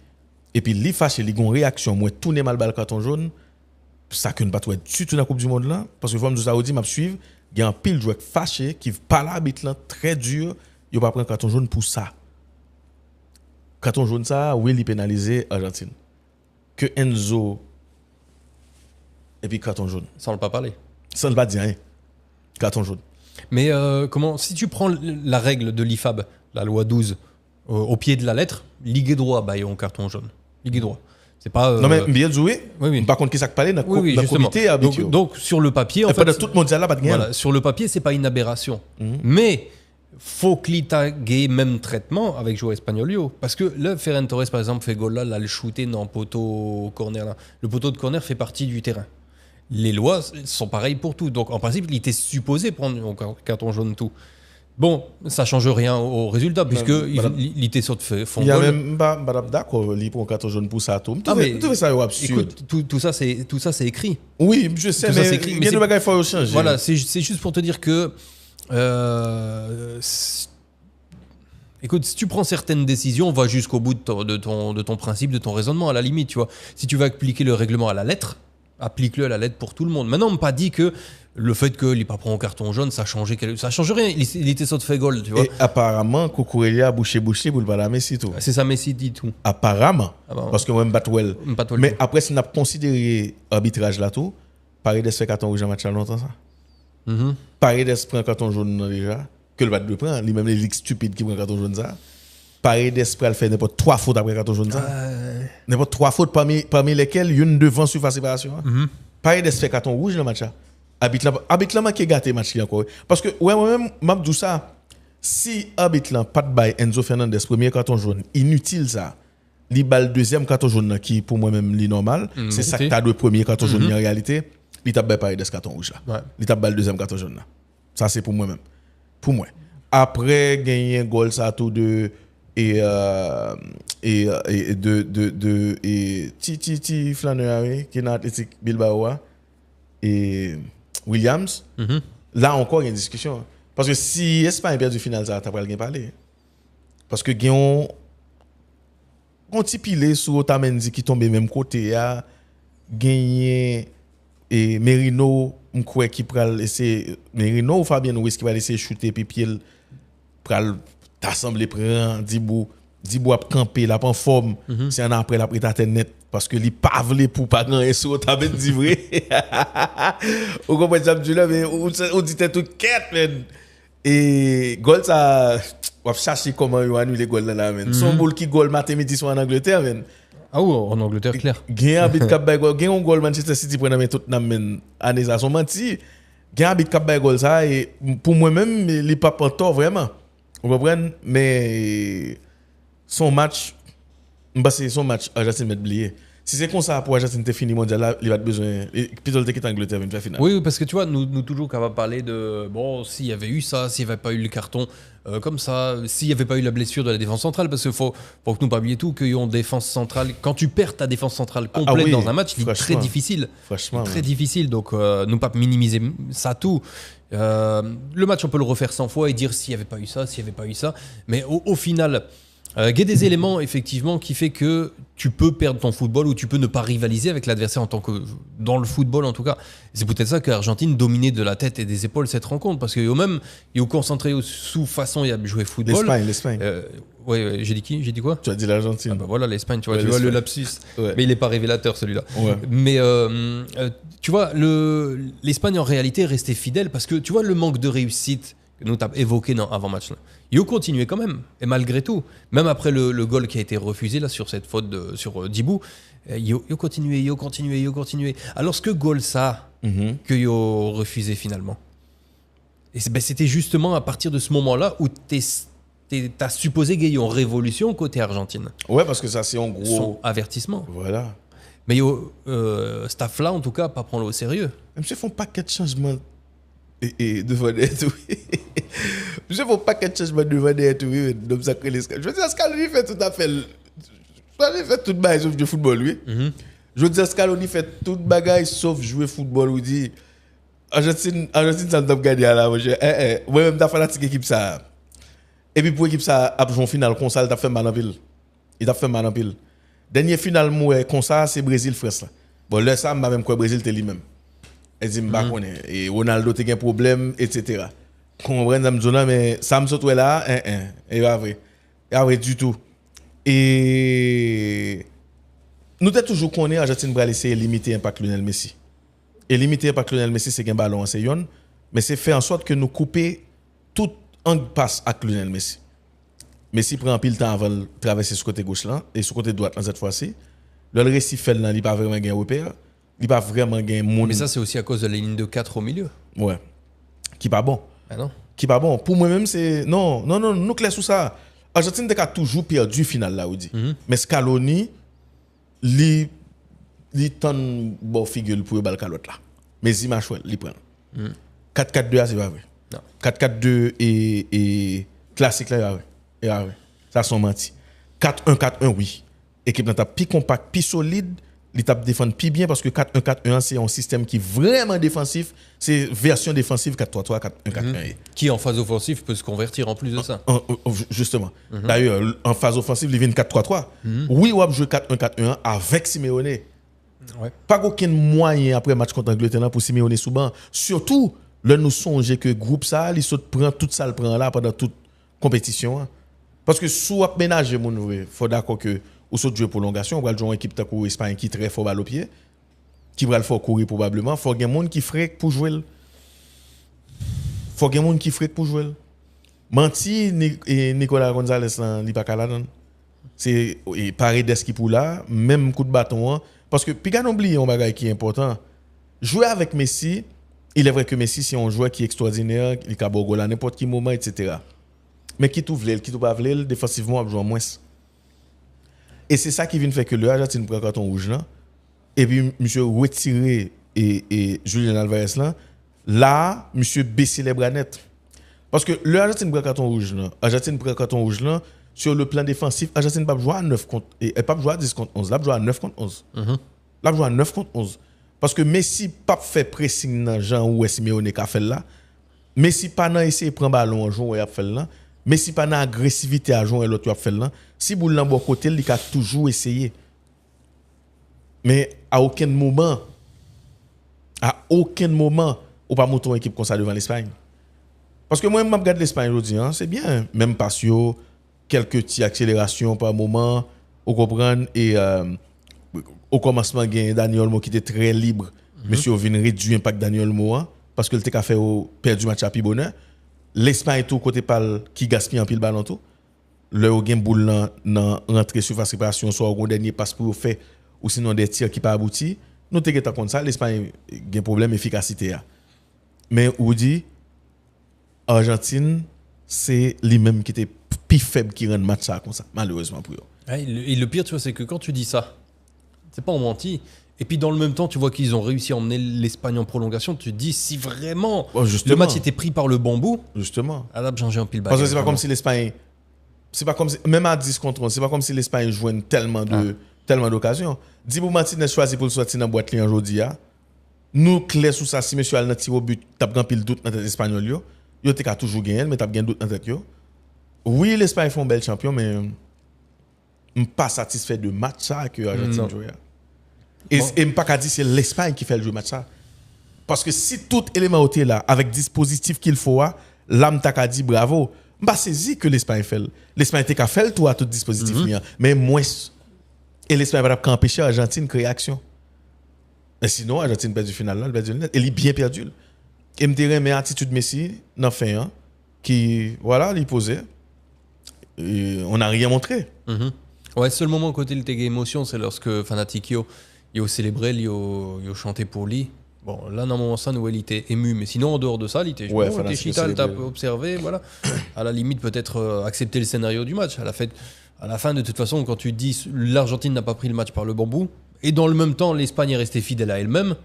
et puis li fâché, li gon réaction, moi tourner mal balle carton jaune. Ça que ne pas trop surtout dans la Coupe du monde là parce que forme de Saoudi m'a suivre, il y a un pile joueur fâché qui pas l'arbitre là très dur. Il va prendre carton jaune pour ça. Carton jaune ça, oui, il pénalisé Argentine. Que Enzo et puis carton jaune. Sans ne pas parler. Ça ne va dire rien. Carton jaune. Mais si tu prends la règle de l'IFAB, la loi 12, au pied de la lettre, ligue droit, bah, ils ont carton jaune. Ligue droit. C'est pas. Non, mais bien joué. Oui. Par contre, qui s'est parlé dans oui, le comité habituel. Donc, sur le papier, en fait. Pendant tout le mondial là, pas de gain. Voilà, sur le papier, c'est pas une aberration. Mais faut que l'État ait même traitement avec joueur espagnol. Parce que le Ferran Torres, par exemple, fait goal là, le shooté dans le poteau corner. Là. Le poteau de corner fait partie du terrain. Les lois sont pareilles pour tout. Donc, en principe, il était supposé prendre un carton jaune tout. Bon, ça change rien au résultat, puisque il était sur fond. Il y a même pas d'accord, il prend un carton jaune pour ça tout. Tout ça est absurde. Écoute, tout ça c'est écrit. Oui, je sais, mais il y a des bagages qu'il faut changer. Voilà, c'est juste pour te dire que écoute, si tu prends certaines décisions, on va jusqu'au bout de ton principe, de ton raisonnement, à la limite, tu vois. Si tu vas appliquer le règlement à la lettre, applique-le à la lettre pour tout le monde. Maintenant, on m'a pas dit que le fait qu'il n'ait pas pris un carton jaune, ça change rien. Il était sur de fait goal, tu vois. Et apparemment, Cucurella a bouché pour le pas la Messi tout. C'est ça, Messi dit tout. Apparemment. Parce que moi, je Batwell. Mais après, si on a considéré l'arbitrage là tout, Paredes fait carton rouge en match à longtemps, ça. Paredes prend un carton jaune déjà, que le bat de prendre, lui-même les ligues stupides qui prend un carton jaune ça. Paredes prend le faire n'importe 3 fautes après carton jaune ça. N'importe 3 fautes parmi lesquelles une devant surface séparation. Paredes fait carton rouge dans le match là. Habitlant qui gâté match là encore. Parce que moi-même m'a dit ça, si Habitlant pas de bail Enzo Fernandez premier carton jaune, inutile ça. Li balle deuxième carton jaune qui pour moi-même li normal, c'est ça que tu as le premier carton jaune en réalité. Il t'a Paredes carton rouge là. Ouais. Il t'a le deuxième carton jaune là. Ça c'est pour moi-même. Pour moi. Après gagner un goal ça tout de Titi Flannery qui est dans l'Athletic Bilbao et Williams. Là encore il y a une discussion parce que si Espagne perd du final ça t'as pas le parler. Parce que gagne on tipilé sur Otamendi qui tombe même côté a gagné et Merino m'croit qui pral laisser Merino ou Fabien Ruiz qui va laisser shooter puis pied pral t'assembler prend Dibou a campé là en forme c'est un après la pris ta tête net parce que li pas vle pour pas grand sur Otamendi vrai on comprend ça là mais on dit tout quête man et goal ça on va chercher comment il annuler goal là man son goal qui goal matin midi soir en Angleterre man. Ah oui, en Angleterre, clair. Gain habit cap bay goal, gain un goal Manchester City pour mettre tout nan men année ça son menti. Gain habit cap bay goal ça et pour moi même il pas tort vraiment. Vous comprenez mais son match Argentine m'a oublié. Si c'est comme ça pour Argentine te fini mondial là, il va besoin plutôt de quitter Angleterre une finale. Oui, parce que tu vois nous toujours capables de parler de bon, s'il y avait eu ça, s'il n'y avait pas eu le carton comme ça, s'il n'y avait pas eu la blessure de la défense centrale, parce qu'il faut que nous pas oublier tout qu'ils ont défense centrale. Quand tu perds ta défense centrale complète dans un match, c'est très difficile. Franchement, très difficile. Donc nous pas minimiser ça tout. Le match on peut le refaire 100 fois et dire s'il n'y avait pas eu ça, s'il n'y avait pas eu ça, mais au final. Il y a des éléments effectivement qui fait que tu peux perdre ton football ou tu peux ne pas rivaliser avec l'adversaire en tant que dans le football en tout cas. C'est peut-être ça que l'Argentine dominait de la tête et des épaules cette rencontre parce qu'il y a même il est concentré sous façon il a joué football. L'Espagne. Ouais, j'ai dit qui? J'ai dit quoi? Tu as dit l'Argentine. Ah bah voilà l'Espagne, tu vois, le lapsus. Ouais. Mais il est pas révélateur celui-là. Ouais. Mais tu vois l'Espagne en réalité est restée fidèle parce que tu vois le manque de réussite que nous t'as évoqué dans avant-match là. Ils ont continué quand même, et malgré tout, même après le goal qui a été refusé là sur cette faute sur Dibou, ils ont continué. Alors ce que goal ça, qu'ils ont refusé finalement. Et c'était justement à partir de ce moment-là où t'as supposé qu'il y ait une révolution côté Argentine. Ouais, parce que ça c'est en gros son avertissement. Voilà. Mais staff là en tout cas pas prendre au sérieux. Même si ils font pas de changements. Et devant des tout. Je ne veux pas qu'un changement devant des tout. Je veux dire, Scaloni fait tout à fait. Il fait tout bagaille sauf jouer football, lui. Je veux dire, Scaloni fait tout bagaille sauf jouer football. Il dit, Argentine, ça ne doit pas gagner à la prochaine. Moi-même, je suis fanatique équipe ça. Et puis pour l'équipe ça, après son final, comme ça, il a fait mal en pile. Il a fait mal en pile. Dernier final, moi, comme ça, c'est Brésil-France. Bon, là, ça, même quoi, Brésil, t'es lui-même. Et Ronaldo a un problème, etc. Comprendre ça me dit mais ça me saute là, et pas vrai du tout. Et nous t'es toujours connaît Argentine pour essayer de limiter l'impact Lionel Messi. Et limité par Lionel Messi, c'est un ballon, c'est yon. Mais c'est faire en sorte que nous couper tout un passe à Lionel Messi. Messi prend un pile temps avant de traverser ce côté gauche là et ce côté droit là cette fois-ci. Le récit fait là, il pas vraiment gagné repère, il pas vraiment gagné monde. Mais ça c'est aussi à cause de la ligne de 4 au milieu. Ouais. Qui pas bon. Ah non. Qui pas bon. Pour moi-même c'est non, nous clair sur ça. Argentine a toujours perdu final là, on dit. Mais Scaloni li ton bon figure pour le calotte là. Mais il m'a chouette, il prend. 4-4-2 c'est pas vrai. Non. 4-4-2 et classique là c'est vrai. Ça sont menti. 4-1-4-1 oui. Équipe dans ta plus compact, plus solide, il tape défendre plus bien parce que 4-1-4-1 c'est un système qui est vraiment défensif, c'est version défensive 4-3-3 4-1-4-1. Qui en phase offensive peut se convertir en plus de ça. Justement. D'ailleurs, en phase offensive, il vient 4-3-3. Oui, on a joué 4-1-4-1 avec Simeone. Ouais. Pas aucun moyen après match contre Angleterre pour Simeone sous banc. Surtout, là nous songeons que groupe ça, il saute prend tout ça le prend là pendant toute compétition. Parce que sous à ménager mon il faut d'accord que ou saute jouer prolongation, on va jouer une équipe ta pour Espagne qui très fort balle au pied, qui va le faire courir probablement, faut qu'il y ait monde qui ferait pour jouer. Faut qu'il y ait monde qui ferait pour jouer. Menti et Nicolas Gonzalez li pas là. C'est Paredes qui pour là, même coup de bâton parce que puis n'oublier un bagage qui est important. Jouer avec Messi, il est vrai que Messi c'est un joueur qui est extraordinaire, il peut goal à n'importe quel moment etc. Mais qui tout vle, qui tout pas vle, défensivement il joue moins. Et c'est ça qui vient faire que le Argentine prend carton rouge là. Et puis monsieur retiré et Julian Alvarez là monsieur baisser les bras net. Parce que le Argentine prend carton rouge là, sur le plan défensif, Argentine pas jouer à 9 contre et pas jouer à 10 contre 11, là jouer à 9 contre 11. Là jouer à 9 contre 11 parce que Messi pas fait pressing dans Jean ou Simeone qu'a fait là. Messi pas nan essayer prendre ballon en jouer a fait là. Messi pas nan agressivité à jouer l'autre a fait là. Si boule dans bon côté, il a toujours essayé. Mais à aucun moment, on pas monter une équipe comme ça devant l'Espagne. Parce que moi, je regarde l'Espagne aujourd'hui, c'est bien. Même patio, quelques petites accélérations par moment, on comprend. Et au commencement, il y a Dani Olmo qui était très libre. Monsieur vient réduire l'impact de Dani Olmo parce que le a fait perdu match à Pibonnet. L'Espagne tout côté pal qui gaspille en pile ballon tout. Le game boule dans rentrer surface réparation soit au dernier passe pour faire ou sinon des tirs qui pas abouti. Nous te geta comme ça, l'Espagne a un problème efficacité. Mais on dit Argentine, c'est lui-même qui était plus faible qui rend match ça comme ça, malheureusement pour eux. Et le pire, tu vois, c'est que quand tu dis ça, c'est pas en menti. Et puis dans le même temps, tu vois qu'ils ont réussi à emmener l'Espagne en prolongation. Tu te dis, si vraiment le match était pris par le bambou, justement. à la changer en pile parce que c'est pas comme si l'Espagne, c'est pas comme si, même à 10 contre 11, c'est pas comme si l'Espagne jouait tellement d'occasions. Dis pour Martinez choisi pour le sortir dans la boîte client aujourd'hui. Nous, clair sur ça, si monsieur Al tire au but, t'as grand pile doute dans tête espagnol, yo t'es toujours gagné, mais t'as bien doute dans tête yo. Oui, l'Espagne font bel champion, mais je pas satisfait de match ça que l'Argentine joue. Et je ne pas qu'à dire c'est l'Espagne qui fait le jeu match ça. Parce que si tout élément est là, avec dispositif qu'il faut, l'âme t'a dit bravo. Je pas saisi que l'Espagne fait. L'Espagne t'a fait le tout à tout dispositif. Mais moins. Et l'Espagne va empêcher l'Argentine de créer action. Mais sinon, l'Argentine perd du final là, elle perd du net. Elle est bien perdue. Et me dirait, mais attitude Messi, dans fin, qui, voilà, il posait. Et on n'a rien montré. Ouais, seul moment côté le tégé émotion, c'est lorsque Fanaticchio, il a célébré, il a chanté pour lui. Bon, là, dans un moment ça, il était ému. Mais sinon, en dehors de ça, il était chita, il t'a observé, voilà. À la limite, peut-être accepter le scénario du match. À la fin, de toute façon, quand tu dis l'Argentine n'a pas pris le match par le bambou, et dans le même temps, l'Espagne est restée fidèle à elle-même,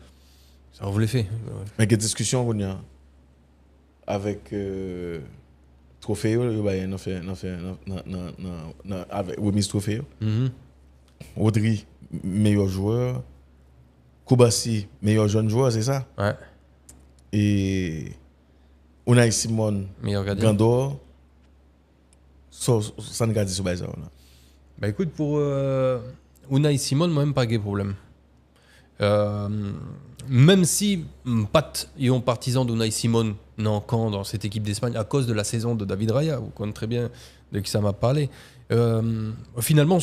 ça vous l'a fait. Mais quelle discussion, on a avec Trophée, avec remise Trophée. Audrey, meilleur joueur. Koubassi, meilleur jeune joueur, c'est ça? Ouais. Et Unai Simon, meilleur gardien. Gandor. Ça ne garde sur ça. Bah écoute, pour Unai Simon, moi-même, pas de problème. Même si Pat et on partisan d'Unai Simon Nancan dans cette équipe d'Espagne à cause de la saison de David Raya. Vous connaissez très bien de qui ça m'a parlé. Finalement,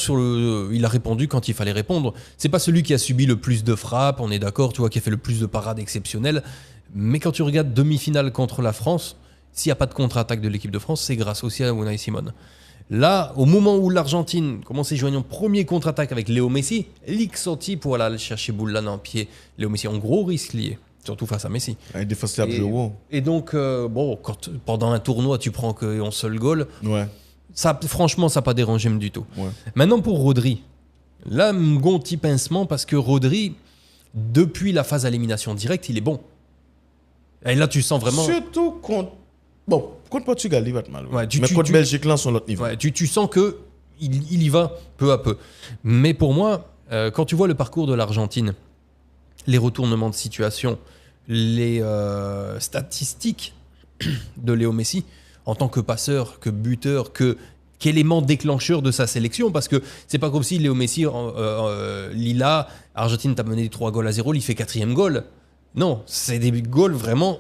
il a répondu quand il fallait répondre. C'est pas celui qui a subi le plus de frappes, on est d'accord, tu vois, qui a fait le plus de parades exceptionnelles. Mais quand tu regardes demi-finale contre la France, s'il n'y a pas de contre-attaque de l'équipe de France, c'est grâce aussi à Unai Simon. Là, au moment où l'Argentine commençait à jouer en premier contre-attaque avec Léo Messi, Lick sorti pour aller chercher Boulan en pied. Léo Messi, en gros risque lié, surtout face à Messi. Un défenseur Et donc, quand pendant un tournoi, tu prends qu'un seul goal, ouais. ça, franchement, ça n'a pas dérangé du tout. Ouais. Maintenant, pour Rodri, là, m'gon petit pincement parce que Rodri, depuis la phase élimination directe, il est bon. Et là, tu sens vraiment... Surtout contre Portugal, il va être mal. Ouais, mais contre Belgique, là, sont l'autre niveau. Ouais, tu sens que il y va peu à peu. Mais pour moi, quand tu vois le parcours de l'Argentine, les retournements de situation, les statistiques de Léo Messi, en tant que passeur, que buteur, qu'élément déclencheur de sa sélection, parce que c'est pas comme si Léo Messi, Lila, Argentine t'a mené 3-0, il fait 4e goal. Non, c'est des goals vraiment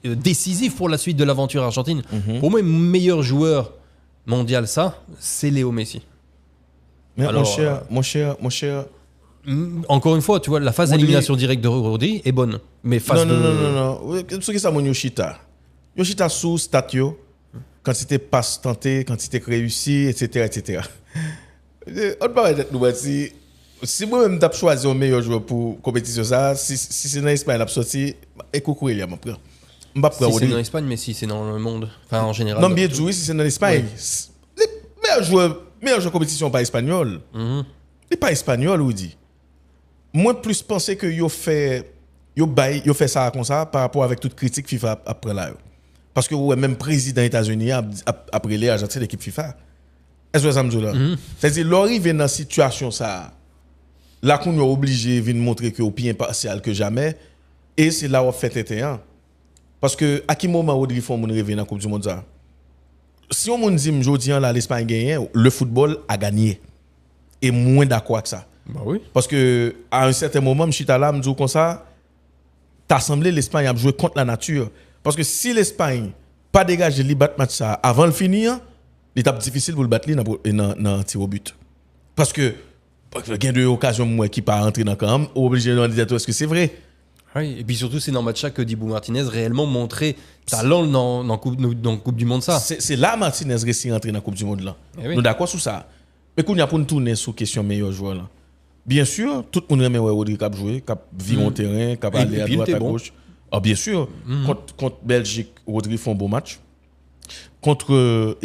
décisifs pour la suite de l'aventure argentine. Pour moi, le meilleur joueur mondial, c'est Léo Messi. Mais alors, mon cher. Encore une fois, tu vois, la phase d'élimination directe de Rodri est bonne. Mais phase non. Ce qui est ça, mon Yoshita. Yoshita sous statio, quantité passe tentée, quantité réussie, etc. On peut être nous si moi-même j'ai choisi un meilleur joueur pour compétition ça, si c'est dans l'Espagne, j'ai sorti, et coucou, il y a mon prend. Si c'est dans l'Espagne, mais si c'est dans le monde, enfin en général. Non, bien joué, si c'est dans l'Espagne. Les meilleurs joueurs de compétition pas espagnol. Les pas espagnol, ou dit. Moi, plus penser que yo fait ça comme ça par rapport avec toute critique FIFA après là. Parce que même président des États-Unis après les agents de l'équipe FIFA. Est-ce que ça me dit là? C'est-à-dire, l'arrivée dans cette situation, ça, là qu'on est obligé de montrer que au plus impartial que jamais. Et c'est là où on fait tétéan. Parce que à quel moment Rodri font mon rêve dans la Coupe du Monde ça? Si on me dit aujourd'hui là l'Espagne gagne, le football a gagné. Et moins d'accord que ça. Bah oui. Parce que à un certain moment, je suis là, je me dis comme ça, t'as semblé l'Espagne a joué contre la nature. Parce que si l'Espagne pas dégagé le match ça avant le finir, l'étape difficile pour le battre dans tir au but. Parce que il y a deux occasions moi qui pas rentrer dans le camp, obligé de dire est-ce que c'est vrai? Oui, et puis surtout c'est dans le match que Dibu Martinez réellement montré talent dans Coupe du Monde ça. C'est là Martinez réussit à rentrer dans la Coupe du Monde là. Eh oui. Nous d'accord sur ça. Mais qu'on y a pour nous tourner sur question meilleur joueur là. Bien sûr, tout le monde aime Rodri qui a joué, qui a vu mon terrain, qui a allé à droite à gauche. Ah bien sûr, contre Belgique, Rodri font un bon match. Contre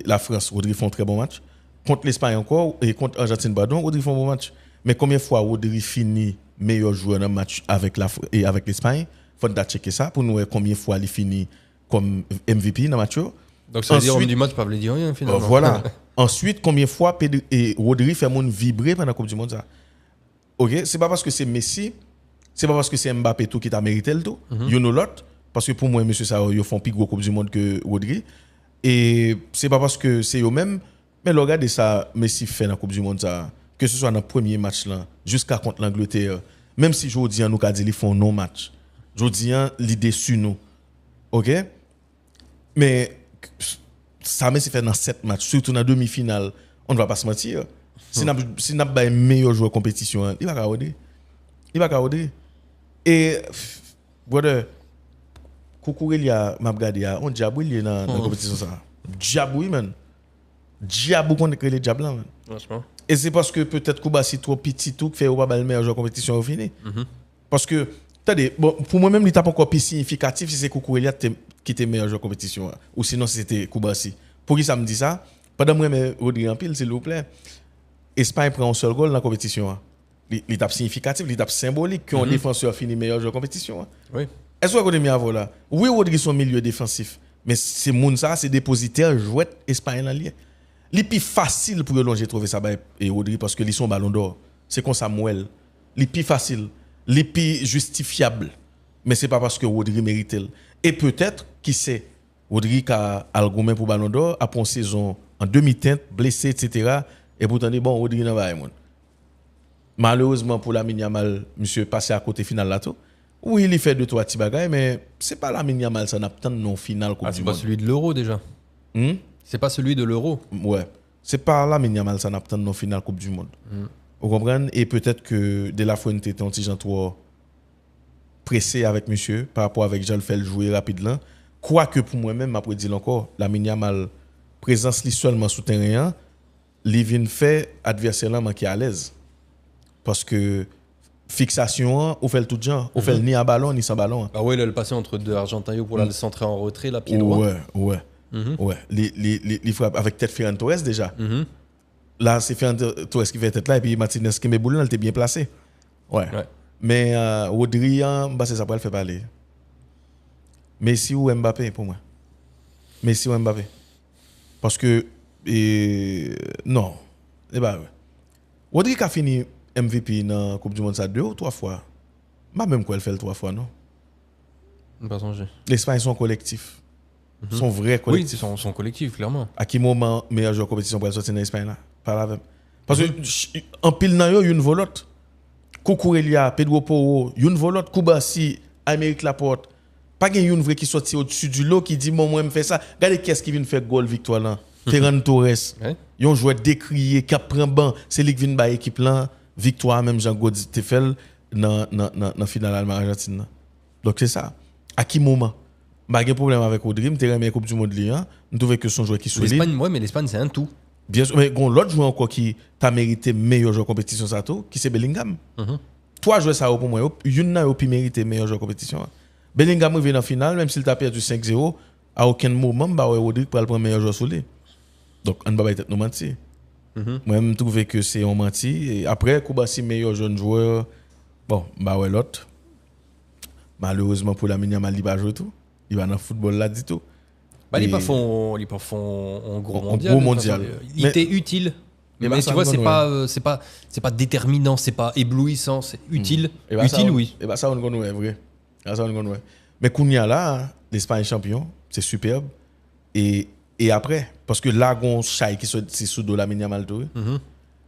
la France, Rodri font un très bon match. Contre l'Espagne encore et contre l'Argentine, Rodri font un bon match. Mais combien de fois Rodri finit meilleur joueur dans le match avec l'Espagne? Il faut checker ça pour nous voir combien de fois il finit comme MVP dans le match. Donc ça veut dire homme du match, pas veut dire rien finalement. Voilà. Ensuite, combien de fois Rodri fait mon vibrer pendant la Coupe du Monde ça? OK, c'est pas parce que c'est Messi, c'est pas parce que c'est Mbappé tout qui t'a mérité le tout. You know l'autre parce que pour moi monsieur ça ils font plus gros Coupe du Monde que Rodri et c'est pas parce que c'est eux même mais regardez ça Messi fait dans la Coupe du Monde ça que ce soit dans le premier match là jusqu'à contre l'Angleterre même si jodi nous ka dit ils font non match. Jodi l'idée sur nous. OK? Mais ça Messi fait dans 7 matchs surtout dans demi-finale, on ne va pas se mentir. Si n'a pas meilleur joueur compétition, il va regarder. Et brother Kukurelia m'a regardé on diable il est dans la compétition ça. Diable man. Diable qu'on écrit les diables là man. Franchement. Et c'est parce que peut-être Koubassi trop petit tout fait pas le meilleur joueur compétition au fini. Parce que attendez, bon, pour moi même il tape encore plus significatif si c'est Kukurelia qui était meilleur joueur compétition ou sinon c'était Koubassi. Pour qui ça me dit ça? Pendant moi mais Rodri en pile s'il vous plaît. Espagne prend un seul goal dans la compétition. L'étape significative, l'étape symbolique qu'un défenseur finit meilleur joueur de compétition. Oui. Est-ce que vous avez mis là? Oui, Rodri son milieu défensif, mais c'est moun ça, c'est dépositaire jouet Espagne là. Les plus facile pour longer trouver ça et Rodri parce que ils sont ballon d'or. C'est comme Samuel. Les plus facile, les plus justifiable. Mais c'est pas parce que Rodri mérite. Et peut-être qui sait Rodri a argument pour ballon d'or après une saison en demi-teinte, blessé etc. Et pourtant bon Rodri n'a pas. Malheureusement pour la Yamal, monsieur passé à côté final là tout. Oui, il fait 2-3 petits bagages, mais c'est pas la Yamal, ça n'a pas non final Coupe Ah, du c'est pas Monde. celui de l'Euro déjà. Hmm? C'est pas celui de l'Euro. Ouais. C'est pas la Yamal, ça n'a pas non final Coupe du Monde. Vous comprenez? Et peut-être que De La Fuente était un petit genre trop pressé avec monsieur par rapport avec Jean le fait le jouer rapidement. Quoique pour moi-même, m'a dire encore, la Yamal présence li seulement sous terrain, li vient fait adversaire là manquer à l'aise. Parce que fixation, on fait le tout genre, on fait le ni à ballon ni sans ballon. Ah ouais, là, le passé entre deux Argentins pour la centrer en retrait, la pied droit. Ouais. Ouais. Les frappes avec tête Ferran Torres déjà. Là, c'est Ferran Torres qui fait tête là et puis Martinez qui met boule, elle était bien placée. Ouais. Mais Rodri, bah, c'est ça pour le faire parler. Messi ou Mbappé pour moi. Messi ou Mbappé. Parce que non. Eh ben, ouais. Rodri a fini MVP dans la Coupe du Monde ça 2 ou 3 fois. Pas même quoi elle fait le 3 fois non. Pas songé. L'Espagne sont collectifs. Sont vrais collectifs. Oui, son collectif clairement. À quel moment meilleur joueur de compétition pour sortir dans l'Espagne là? Pas la même. Parce que en pile dans yo une volote. Cucurella, Pedro Porro, une volote Koubassi, Amérique Laporte. Pas qu'il y ait une vraie qui sortit au-dessus du lot qui dit moi me fait ça. Regardez qu'est-ce qui vient faire goal victoire là. Ferran Torres. Yon joueur décrié qui prend banc, c'est lui qui vient ba équipe là, victoire même Jean Gaudi Tefel dans finale Allemagne-Argentine. Donc c'est ça. À quel moment? Pas de problème avec Rodri, m'te remet Coupe du Monde liant, on trouve que son joueur qui solide. L'Espagne, ouais, mais l'Espagne c'est un tout. Bien sûr, mais l'autre joueur encore qui t'a mérité meilleur joueur de compétition ça tout, qui c'est Bellingham. Trois joueurs ça pour moi, une n'a pas mérité meilleur joueur de compétition. Bellingham revient en finale même s'il t'a perdu 5-0, à aucun moment bah Rodri pour le prendre meilleur joueur sur lui. Donc on ne va pas être menti. Moi je trouve que c'est un menti et après Koubassi meilleur jeune joueur, bon bah ouais l'autre. Malheureusement pour la Yamal il va jouer tout. Il va dans le football là du tout. Bah, ils pas font en gros mondial. Gros mondial. Il était utile. Mais tu vois, c'est pas déterminant, c'est pas éblouissant, c'est utile. Utile, oui. Et bah ça on connaît vrai. Ça on connaît. Mais Kounia là, l'Espagne champion, c'est superbe. Et après, parce que là gon Chai qui c'est sous de la Yamal tout.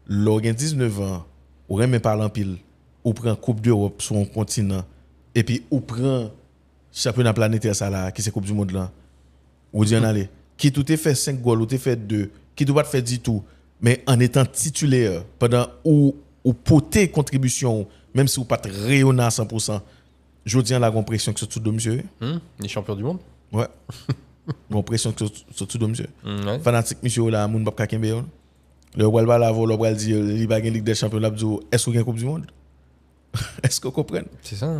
L'organ 19 ans, ou même pas en pile, ou prend Coupe d'Europe sur un continent et puis ou prend championnat planétaire ça là qui c'est Coupe du monde là. Ou dit en aller qui tout est fait 5 goals ou t'es fait 2 qui doit pas faire du tout mais en étant titulaire pendant ou porter contribution même si ou pas rayonner à 100%. Je dis en la pression que sur tout de monsieur. Les champions du monde. Ouais. Gon pression sur tout de monsieur. Fanatique monsieur là moun pas kembe yon. Le wal ba la vo le wal dire il va gagner Ligue des Champions là est-ce qu'on gagne Coupe du monde? Est-ce qu'on comprend? C'est ça.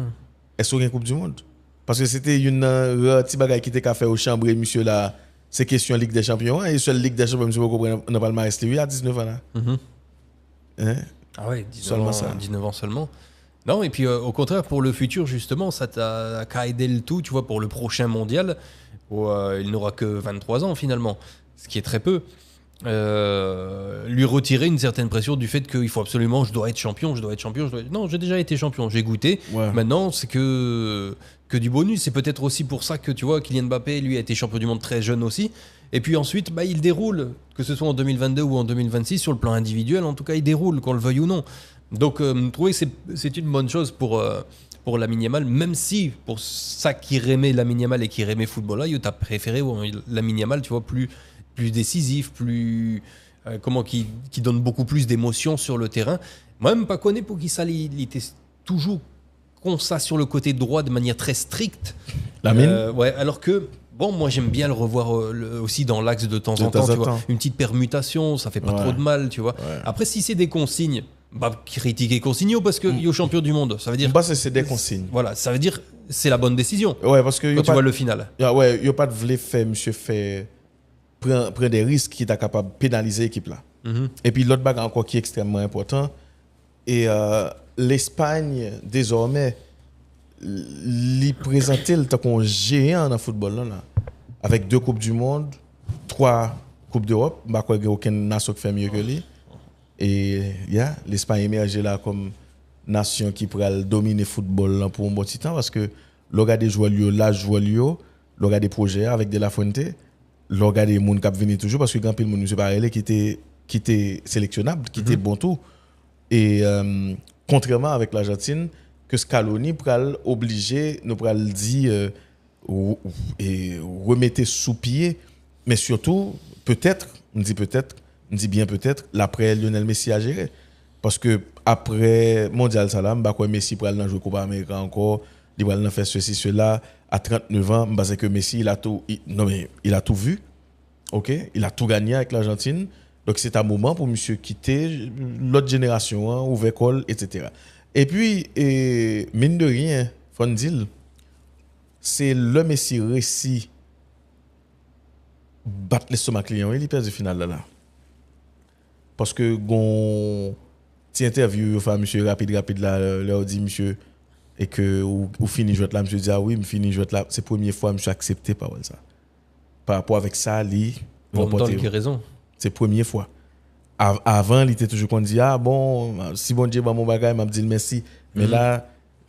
Est-ce qu'on gagne Coupe du monde? Parce que c'était une petit bagage qui était fait au chambre monsieur là, c'est question Ligue des Champions et seule Ligue des Champions monsieur vous comprenez on n'a pas le palmarès lui à 19 ans là. Ah ouais, 19 ans seulement. Non, et puis au contraire pour le futur justement, ça t'a aidé le tout, tu vois, pour le prochain mondial où il n'aura que 23 ans finalement, ce qui est très peu. Lui retirer une certaine pression du fait qu'il faut absolument je dois être champion. Non, j'ai déjà été champion, j'ai goûté. Maintenant c'est que du bonus. C'est peut-être aussi pour ça que tu vois Kylian Mbappé lui a été champion du monde très jeune aussi et puis ensuite il déroule, que ce soit en 2022 ou en 2026 sur le plan individuel, en tout cas il déroule qu'on le veuille ou non. Donc je trouvais que c'est une bonne chose pour Lamine Yamal, même si pour ça qui aimait Lamine Yamal et qui aimait football là, il t'a préféré Lamine Yamal, tu vois, plus décisif, plus qui donne beaucoup plus d'émotions sur le terrain. Moi-même pas connu pour qui ça il était toujours comme ça sur le côté droit de manière très stricte. Lamine ouais, alors que bon, moi j'aime bien le revoir aussi dans l'axe de temps en temps, tu vois, une petite permutation, ça fait pas trop de mal, tu vois. Ouais. Après si c'est des consignes, critiquer Consigno parce que il est champion du monde, ça veut dire c'est des consignes. Voilà, ça veut dire c'est la bonne décision. Ouais, parce que quand tu vois le final. Ouais, il y a pas de vrai fait monsieur fait prend des risques qui est capable de pénaliser l'équipe là. Et puis l'autre bagarre encore qui est extrêmement important et l'Espagne désormais lui présentait le tant qu'on géant dans le football là avec 2 coupes du monde, 3 coupes d'Europe, bah quoi aucun nation qui fait mieux que lui. Et l'Espagne émerge là comme nation qui pourrait dominer le football là pour un bon petit temps parce que l'orga des joueurs l'orga des projets avec De La Fuente, l'orga des monde qui venir toujours parce que grand pile monde monsieur Barrel qui était sélectionnable, qui était bon tout. Et contrairement avec l'Argentine que Scaloni pral obligé nous pral dire et remettez sous pied, mais surtout peut-être, on dit bien peut-être l'après Lionel Messi a géré parce que après Mondial Salam, bah quoi Messi pral dans jouer Coupe Amérique encore, il pral faire ceci cela à 39 ans, parce que Messi il a tout vu. OK, il a tout gagné avec l'Argentine. Donc c'est un moment pour monsieur quitter l'autre génération, hein, ouvrir école, etc. Et puis, mine de rien, Fondil, c'est le Messi réussi battre l'estomac client, il perd le final là. Parce que gon ti interview enfin monsieur rapide là leur dit monsieur et que ou fini jouer là monsieur dit ah oui, me fini jouer là, c'est première fois monsieur accepté parole ça. Par rapport avec ça, lui dans quelle raison? C'est première fois. Avant, il était toujours qu'on dit ah bon, si bon Dieu va mon bagage, m'a dit merci. Mais là,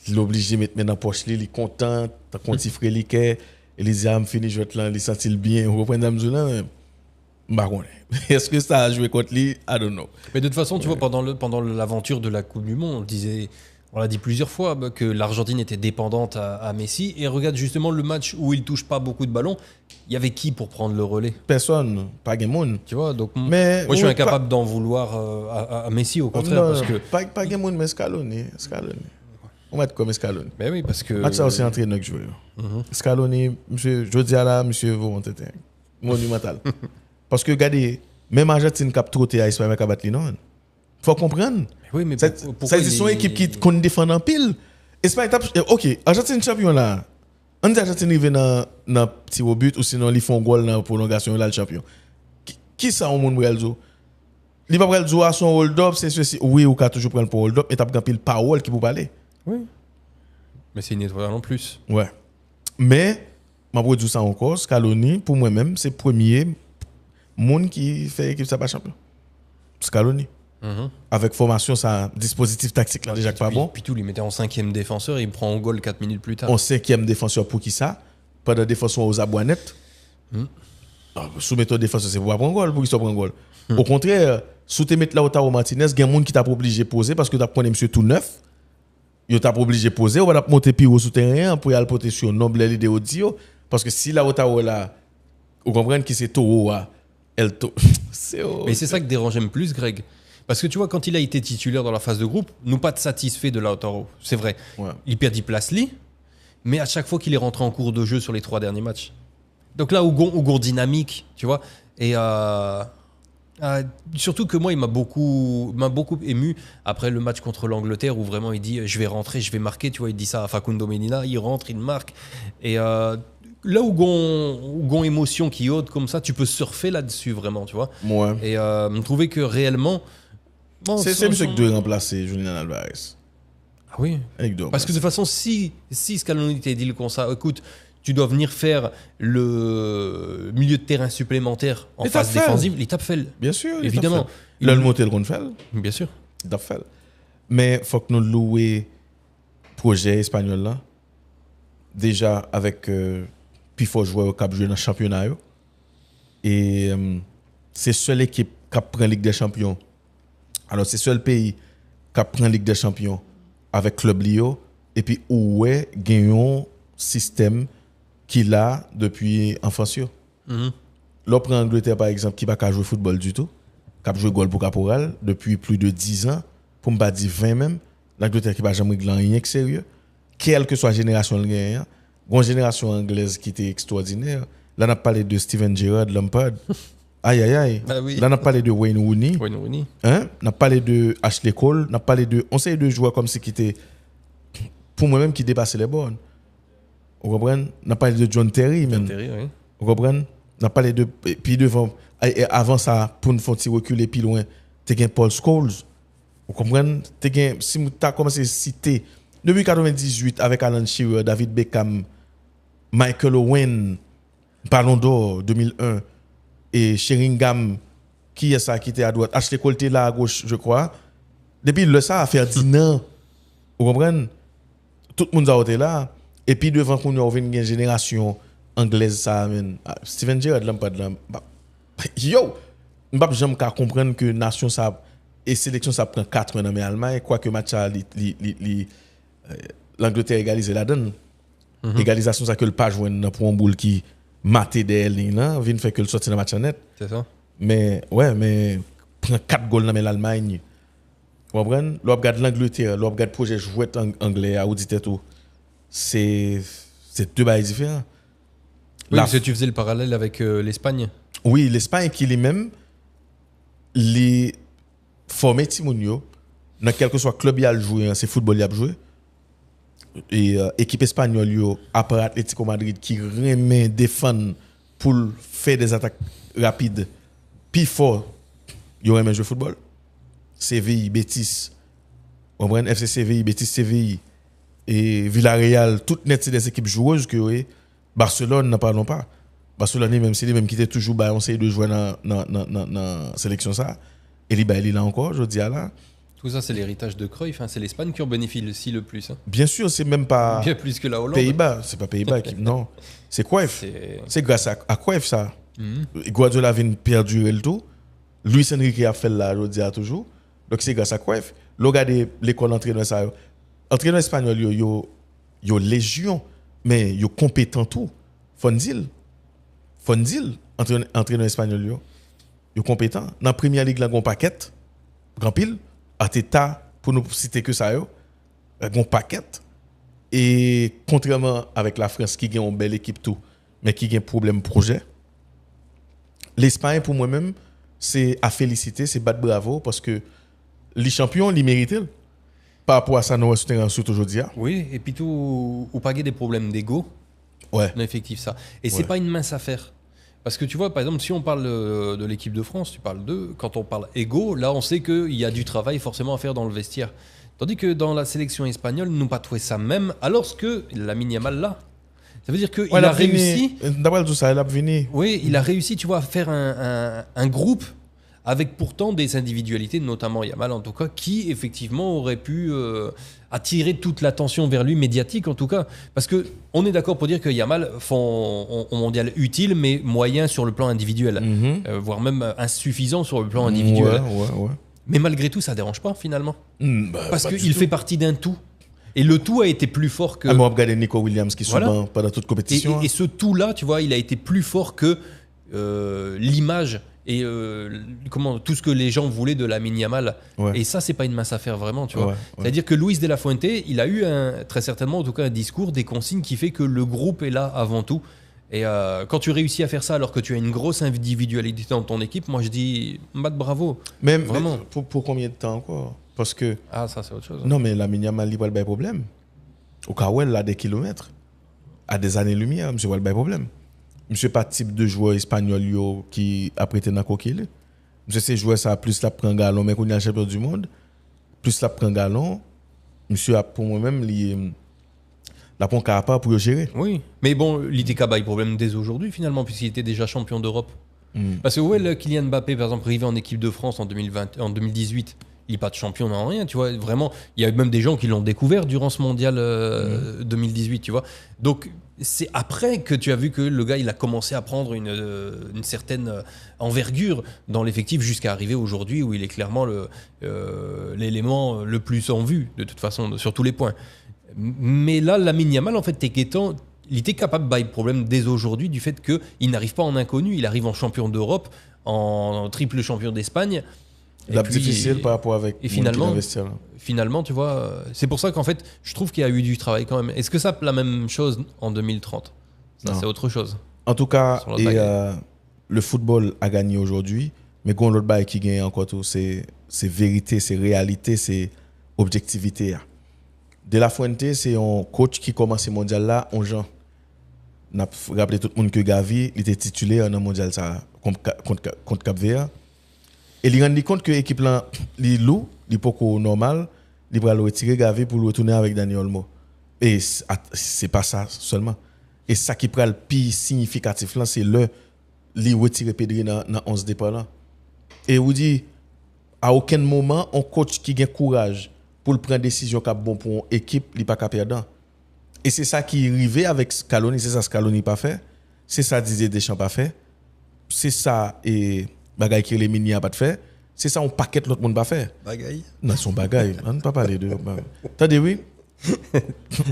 il est obligé de mettre dans poche, il est content, t'as compté frère il dit ah me fini jouer là, il sentit bien, on reprend dans là. Est-ce que ça a joué contre lui? I don't know. Mais de toute façon, tu vois, pendant l'aventure de la Coupe du Monde, on l'a dit plusieurs fois, que l'Argentine était dépendante à Messi. Et regarde justement le match où il touche pas beaucoup de ballons. Il y avait qui pour prendre le relais? Personne, pas Gamon. Tu vois, donc moi je suis incapable d'en vouloir à Messi, au contraire. Non, parce que... pas Gamon, mais Scaloni. On va être comme Scaloni. Mais oui, parce que. Match ça aussi entraîneur que je veux. Scaloni, monsieur, je dis à la, monsieur, vous montez monumental. Parce que regardez, même Argentine qui a trotté à Espagne qui a battu, non. Faut comprendre. Oui, mais c'est son équipe qui défend en pile. Espagne OK, Argentine champion là. On dit Argentine arrive dans petit au but ou sinon ils font goal dans prolongation là le champion. Qui ça au monde Real zo? Il va pas jouer à son hold up, c'est ceci. Oui, ou qu'a toujours prendre pour hold up, et t'as pile parole qui pour parler. Oui. Mais c'est une étoile en plus. Ouais. Mais m'a dire ça encore, Scaloni pour moi-même, c'est premier monde qui fait équipe ça pas champion. Scaloni. Avec formation, ça dispositif tactique là déjà pas bon. Puis tout, il mettait en 5e défenseur et il prend en goal 4 minutes plus tard. En 5e défenseur pour qui ça? Pas de défenseur aux aboinettes. Soumettre au défenseur, c'est pour pas prendre goal, pour qu'il soit prendre goal. Au contraire, sous te mettre là Lautaro Martinez, il y a un monde qui t'a obligé de poser parce que t'as pris monsieur tout neuf. Il t'a obligé de poser, on va monter plus haut souterrain pour y aller porter sur noble l'idée audio parce que si Lautaro là, vous comprenez qui c'est Toro Mais c'est ça qui dérangeait le plus, Greg. Parce que tu vois, quand il a été titulaire dans la phase de groupe, nous pas de satisfait de Lautaro. C'est vrai. Ouais. Il perdit place lui, mais à chaque fois qu'il est rentré en cours de jeu sur les 3 derniers matchs. Donc là, Ougon dynamique, tu vois. Et surtout que moi, il m'a beaucoup ému après le match contre l'Angleterre où vraiment il dit je vais rentrer, je vais marquer. Tu vois, il dit ça à Facundo Medina, il rentre, il marque. Et là où gon émotion qui ôte comme ça, tu peux surfer là-dessus vraiment, tu vois. Ouais. Et me trouver que réellement. Bon, c'est monsieur qui doit remplacer Julian Alvarez. Ah oui. Parce que de toute façon, si Scaloni t'a dit comme ça, écoute, tu dois venir faire le milieu de terrain supplémentaire en phase défensive, l'étape fait. Bien sûr, évidemment. Il a le monté le qu'on fait. Bien sûr. Il a fait. Mais il faut que nous louions projet espagnol là. Déjà avec puis faut jouer au Cap jouer dans le championnat. Et c'est seule équipe qui prend Ligue des Champions. Alors c'est seul pays qui prend Ligue des Champions avec club Lio et puis où est gagnons système qu'il a depuis enfance. L'on prend Angleterre par exemple qui va pas jouer football du tout, qui a joué goal pour caporal depuis plus de 10 ans, pour me pas dire 20 même. L'Angleterre qui va jamais gagner rien que sérieux. Quelle que soit la génération de gagnant, une génération anglaise qui était extraordinaire. Là on a parlé de Steven Gerrard, Lampard. Aïe. Bah oui. Là, on a parlé de Wayne Rooney. Hein? On a parlé de Ashley Cole. On a parlé de. On sait de joueurs comme si qui étaient. Pour moi-même, qui dépassaient les bornes. Vous comprenez? On a parlé de John Terry, même. Terry, oui. Vous comprenez? On a parlé de. Puis devant. Et avant ça, pour nous faire reculer plus loin, tu as Paul Scholes. Vous comprenez? Si tu as commencé à citer. Depuis 1998, avec Alan Shearer, David Beckham, Michael Owen, Ballon d'Or 2001. Et Sheringham, qui est ça qui était à droite? Ashley Cole était là à gauche, je crois. Depuis le ça a fait 10 ans. Vous comprenez? Tout le monde a été là. Et puis devant qu'on a une génération anglaise, ça Steven Gerrard, Lampard, yo! Je ne peux jamais comprendre que nation ça et sélection ça prend 4 ans dans l'Allemagne, quoique match l'Angleterre égalisé la donne. Égalisation, ça que le pas joué pour un boule qui maté des lignes là, vient faire que le sortir dans le match net. C'est ça. Mais prend 4 goals dans l'Allemagne. Vous comprenez? L'on regarde l'Angleterre, l'on regarde le projet jouet anglais à auditer tout. C'est deux bails différents. Oui, parce que tu faisais le parallèle avec l'Espagne. Oui, l'Espagne qui lui-même les formé Timonio dans quel que soit club il a joué, c'est football il a joué. Et équipe espagnole yo après Atlético Madrid qui remet défendre pour faire des attaques rapides puis fort yo remet jouer football. CVI Betis, on prend FC CVI Betis CVI et Villarreal toutes net des équipes joueuses que oui. Barcelone n'en parlons pas. Barcelone même c'est lui même qui était toujours on essayer de jouer dans sélection ça et il est là encore je dis là. Tout ça, c'est l'héritage de Cruyff. Hein. C'est l'Espagne qui en bénéficie le plus. Hein. Bien sûr, c'est même pas. Bien plus que la Hollande. Pays-Bas, c'est pas Pays-Bas qui. Non. C'est Cruyff. C'est grâce à Cruyff, ça. Guardiola vient perdurer le tout. Luis Enrique a fait là, je dis à toujours. Donc, c'est grâce à Cruyff. Regardez l'école d'entraîneur, ça. Entraîneur espagnol, yo légion, mais yo compétent tout. Fondil, entraîneur espagnol, yo compétent. Dans la première ligue, là, on paquet, grand pile. Ateta, pour nous citer que ça, un paquet. Et contrairement avec la France qui a une belle équipe tout, mais qui a un problème projet, l'Espagne, pour moi-même, c'est à féliciter, c'est battre bravo, parce que les champions, ils méritent. Par rapport à ça, nous sommes surtout aujourd'hui. Oui, et puis tout, ou pas des problèmes d'ego. Ouais. Non, effectif, ça. Et c'est pas une mince affaire. Parce que tu vois, par exemple, si on parle de l'équipe de France, tu parles d'eux, quand on parle égo, là on sait qu'il y a du travail forcément à faire dans le vestiaire. Tandis que dans la sélection espagnole, nous n'avons pas trouvé ça même, alors que Lamine Yamal là. Ça veut dire qu'il a réussi. D'après tout ça, il a venu. Oui, il a réussi, tu vois, à faire un groupe avec pourtant des individualités, notamment Yamal en tout cas, qui effectivement auraient pu attirer toute l'attention vers lui, médiatique en tout cas. Parce qu'on est d'accord pour dire que Yamal font un mondial utile, mais moyen sur le plan individuel, voire même insuffisant sur le plan individuel. Ouais. Mais malgré tout, ça ne dérange pas finalement. Parce qu'il fait partie d'un tout. Et le tout a été plus fort que... on va regarder Nico Williams qui souvent pendant toute compétition. Et ce tout-là, tu vois, il a été plus fort que l'image et tout ce que les gens voulaient de Lamine Yamal. Ouais. Et ça, c'est pas une mince affaire vraiment, tu vois. C'est-à-dire que Luis de la Fuente, il a eu très certainement, en tout cas, un discours, des consignes qui fait que le groupe est là avant tout. Et quand tu réussis à faire ça alors que tu as une grosse individualité dans ton équipe, moi je dis, bravo. Même vraiment. Pour combien de temps encore? Parce que... Ah, ça c'est autre chose. Non, mais Lamine Yamal, il va le problème. Au cas où elle a des kilomètres, à des années-lumière, monsieur va le problème. Monsieur pas type de joueur espagnol qui a prêté dans coquille. Monsieur c'est joueur ça plus la prend galon mais qu'on est champion du monde, plus la prend galon. Monsieur a pour moi-même la prend capable pour gérer. Oui, mais bon, l'ITK a problème dès aujourd'hui finalement puisqu'il était déjà champion d'Europe. Parce que Kylian Mbappé par exemple arrivé en équipe de France en 2018. Il n'est pas de champion dans rien, tu vois. Vraiment, il y a même des gens qui l'ont découvert durant ce mondial 2018, tu vois. Donc, c'est après que tu as vu que le gars, il a commencé à prendre une certaine envergure dans l'effectif jusqu'à arriver aujourd'hui où il est clairement l'élément le plus en vue, de toute façon, sur tous les points. Mais là, Lamine Yamal, en fait, il était capable de problème dès aujourd'hui du fait qu'il n'arrive pas en inconnu, il arrive en champion d'Europe, en triple champion d'Espagne. La difficile par rapport avec et finalement, tu vois, c'est pour ça qu'en fait, je trouve qu'il y a eu du travail quand même. Est-ce que ça la même chose en 2030 ? Ça, c'est autre chose. En tout cas, le football a gagné aujourd'hui, mais quand l'autre bail qui gagne encore tout, c'est vérité, c'est réalité, c'est objectivité. De la Fuente, c'est un coach qui commence ce mondial là en juin. On a rappelé tout le monde que Gavi il était titulaire dans le mondial ça contre Cap-Vert. Et il rend compte que l'équipe là, il lourd, il pas normal, il va le retirer Gavi pour le retourner avec Dani Olmo. Et c'est pas ça seulement. Et ça qui prend le plus significatif là, c'est il retirer Pedri dans 11 départ là. Et vous dit à aucun moment un coach qui a courage pour prendre décision qui bon pour une équipe, il pas capable perdre. Et c'est ça qui est arrivé avec Scaloni, c'est ça Scaloni pas fait, c'est ça Didier Deschamps pas fait. C'est ça et bagaille qui les mini a pas de fait, c'est ça on paquet l'autre monde pas faire. Bagaille. Non, son bagaille, on ne peut pas parler de. Attendez oui,